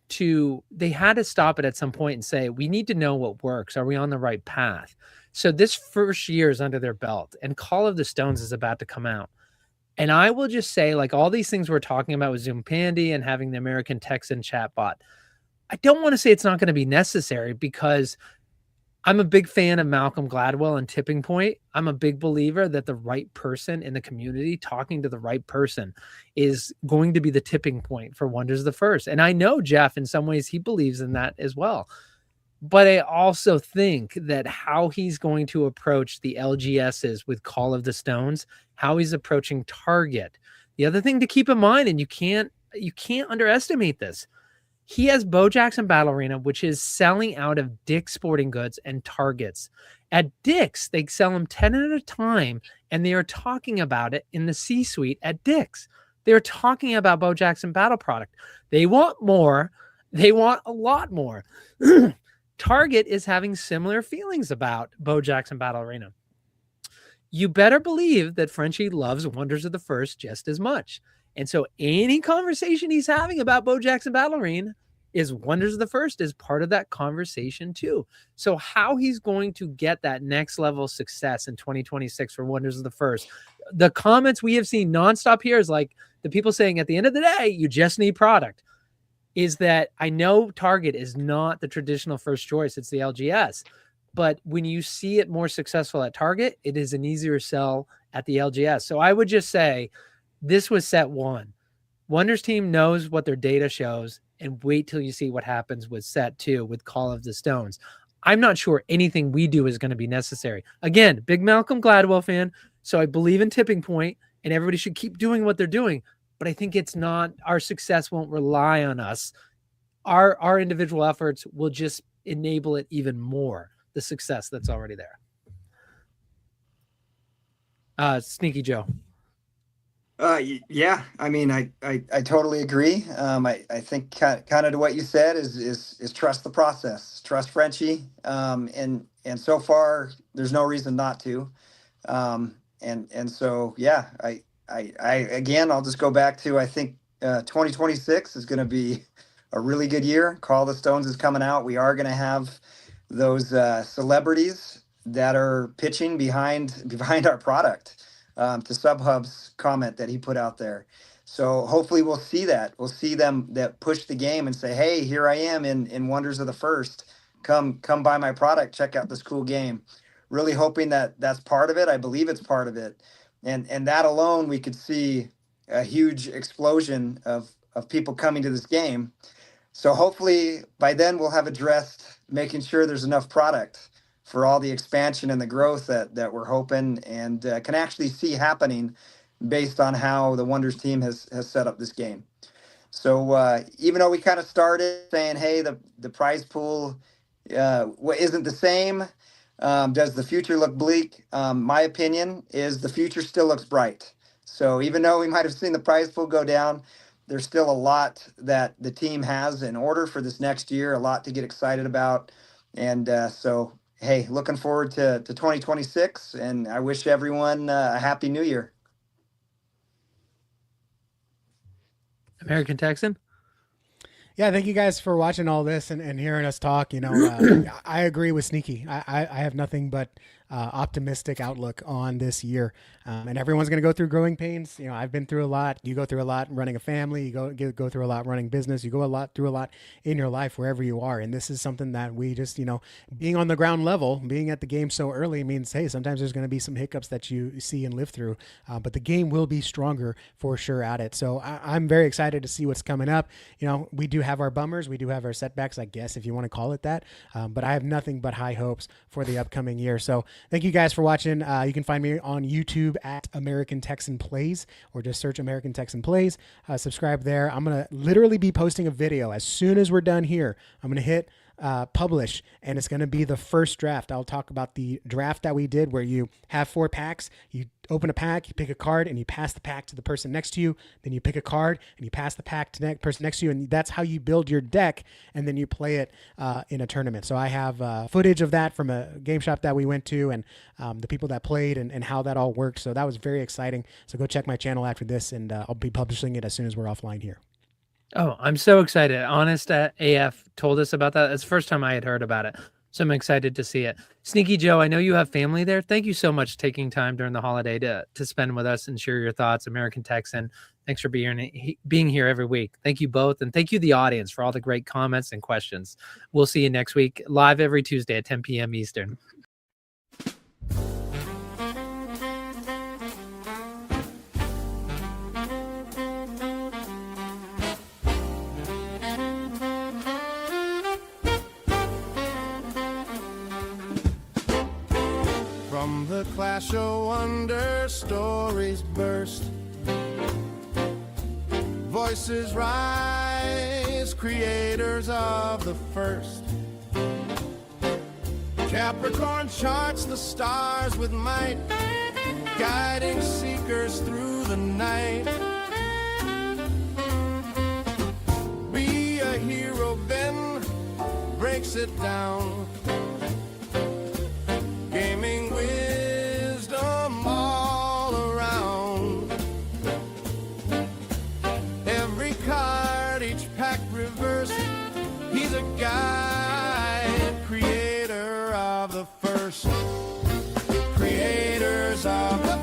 they had to stop it at some point and say, we need to know what works. Are we on the right path? So this first year is under their belt, and Call of the Stones is about to come out. And I will just say, like, all these things we're talking about with Zoom Pandy and having the American Texan chatbot, I don't want to say it's not going to be necessary, because I'm a big fan of Malcolm Gladwell and Tipping Point. I'm a big believer that the right person in the community talking to the right person is going to be the tipping point for Wonders of the First. And I know Jeff, in some ways, he believes in that as well. But I also think that how he's going to approach the LGSs with Call of the Stones, how he's approaching Target. The other thing to keep in mind, and you can't underestimate this, he has Bo Jackson Battle Arena, which is selling out of Dick's Sporting Goods and Targets. At Dick's, they sell them 10 at a time, and they are talking about it in the C-suite at Dick's. They're talking about Bo Jackson Battle product. They want more. They want a lot more. Target is having similar feelings about Bo Jackson Battle Arena. You better believe that Frenchie loves Wonders of the First just as much. And so any conversation he's having about Bo Jackson Battle Arena is Wonders of the First is part of that conversation too. So how he's going to get that next level of success in 2026 for Wonders of the First. The comments we have seen nonstop here is like the people saying at the end of the day, you just need product. Is that I know Target is not the traditional first choice. It's the LGS. But when you see it more successful at Target, it is an easier sell at the LGS. So I would just say this was set one. Wonders team knows what their data shows, and wait till you see what happens with set two with Call of the Stones. I'm not sure anything we do is going to be necessary. Again, big Malcolm Gladwell fan, so I believe in tipping point, and everybody should keep doing what they're doing. But I think it's not, our success won't rely on us. Our individual efforts will just enable it even more, the success that's already there. Sneaky Joe. Yeah, I mean, I totally agree. I think kind of to what you said is trust the process, trust Frenchie, and so far there's no reason not to, and so yeah, I again I'll just go back to I think 2026 is going to be a really good year. Call the Stones is coming out. We are going to have those celebrities that are pitching behind our product. To SubHub's comment that he put out there. So hopefully we'll see that. We'll see them that push the game and say, hey, here I am in Wonders of the First. Come buy my product. Check out this cool game. Really hoping that that's part of it. I believe it's part of it. And that alone, we could see a huge explosion of people coming to this game. So hopefully by then we'll have addressed making sure there's enough product for all the expansion and the growth that we're hoping and can actually see happening based on how the Wonders team has set up this game. So even though we kind of started saying, hey, the prize pool isn't the same, does the future look bleak? My opinion is the future still looks bright. So even though we might have seen the prize pool go down, there's still a lot that the team has in order for this next year, a lot to get excited about. And so hey, looking forward to 2026, and I wish everyone a happy new year. American Texan? Yeah, thank you guys for watching all this and hearing us talk. You know, I agree with Sneaky. I have nothing but optimistic outlook on this year. And everyone's going to go through growing pains. You know, I've been through a lot. You go through a lot running a family. You go through a lot running business. You go through a lot in your life wherever you are. And this is something that we just, you know, being on the ground level, being at the game so early means, hey, sometimes there's going to be some hiccups that you see and live through. But the game will be stronger for sure at it. So I'm very excited to see what's coming up. You know, we do have our bummers. We do have our setbacks, I guess, if you want to call it that. But I have nothing but high hopes for the upcoming year. So thank you guys for watching. You can find me on YouTube at American Texan Plays, or just search American Texan Plays. Subscribe there. I'm going to literally be posting a video as soon as we're done here. I'm going to hit publish, and it's going to be the first draft. I'll talk about the draft that we did where you have 4 packs. You open a pack, you pick a card, and you pass the pack to the person next to you. Then you pick a card and you pass the pack to the person next to you, and that's how you build your deck, and then you play it in a tournament. So I have footage of that from a game shop that we went to, and the people that played and how that all worked. So that was very exciting. So go check my channel after this, and I'll be publishing it as soon as we're offline here. Oh, I'm so excited. Honest AF told us about that. It's the first time I had heard about it. So I'm excited to see it. Sneaky Joe, I know you have family there. Thank you so much for taking time during the holiday to spend with us and share your thoughts. American Texan, thanks for being here every week. Thank you both. And thank you, the audience, for all the great comments and questions. We'll see you next week, live every Tuesday at 10 p.m. Eastern. From the clash of wonder, stories burst. Voices rise, creators of the first. Capricorn charts the stars with might, guiding seekers through the night. Be a hero, Ben breaks it down. Gaming wisdom all around. Every card, each pack reverse. He's a guide, creator of the first. Creators of the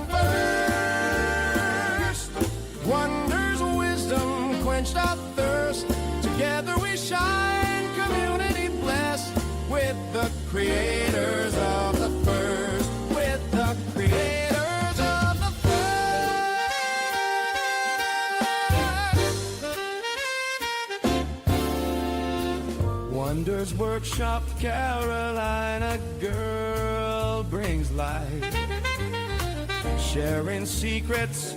first. Wonders, wisdom, quenched our thirst. Together we shine, community blessed. With the creators of the first. With the creators of the first. Wonders Workshop, Carolina Girl brings light. Sharing secrets,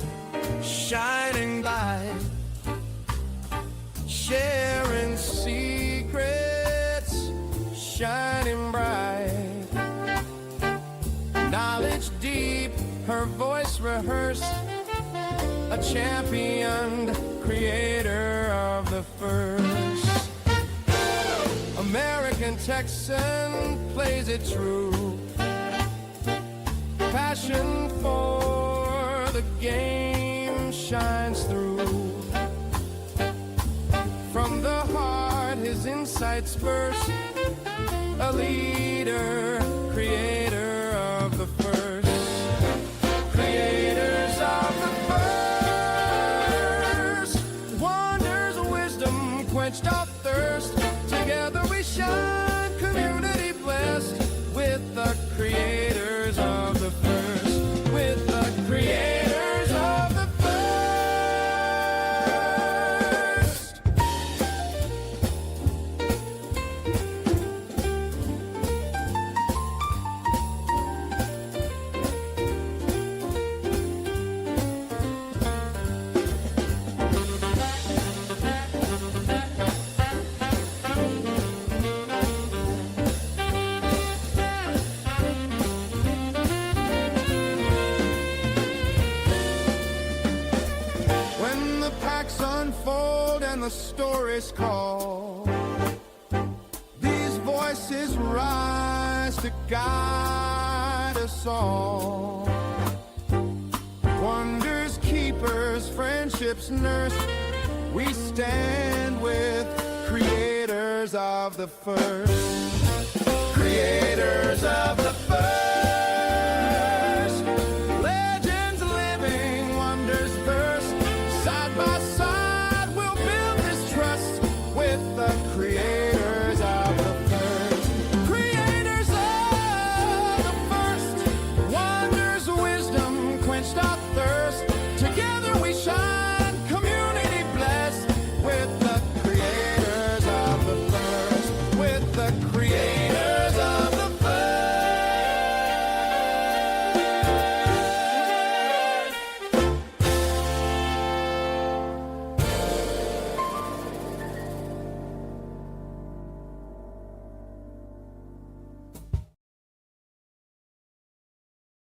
shining light. Sharing secrets, shining bright. Knowledge deep, her voice rehearsed. A championed creator of the first. American Texan plays it true. Passion for the game shines through. From the heart his insights burst. A leader, creator of the first. Creators of the first. Wonders of wisdom quenched our thirst. Together we shine, community blessed. With the creators of the first. With the creators of the first. Unfold and the stories call. These voices rise to guide us all. Wonders keepers, friendships nurse. We stand with creators of the first. Creators of the first. Legends living, wonders burst. Side by side with the creators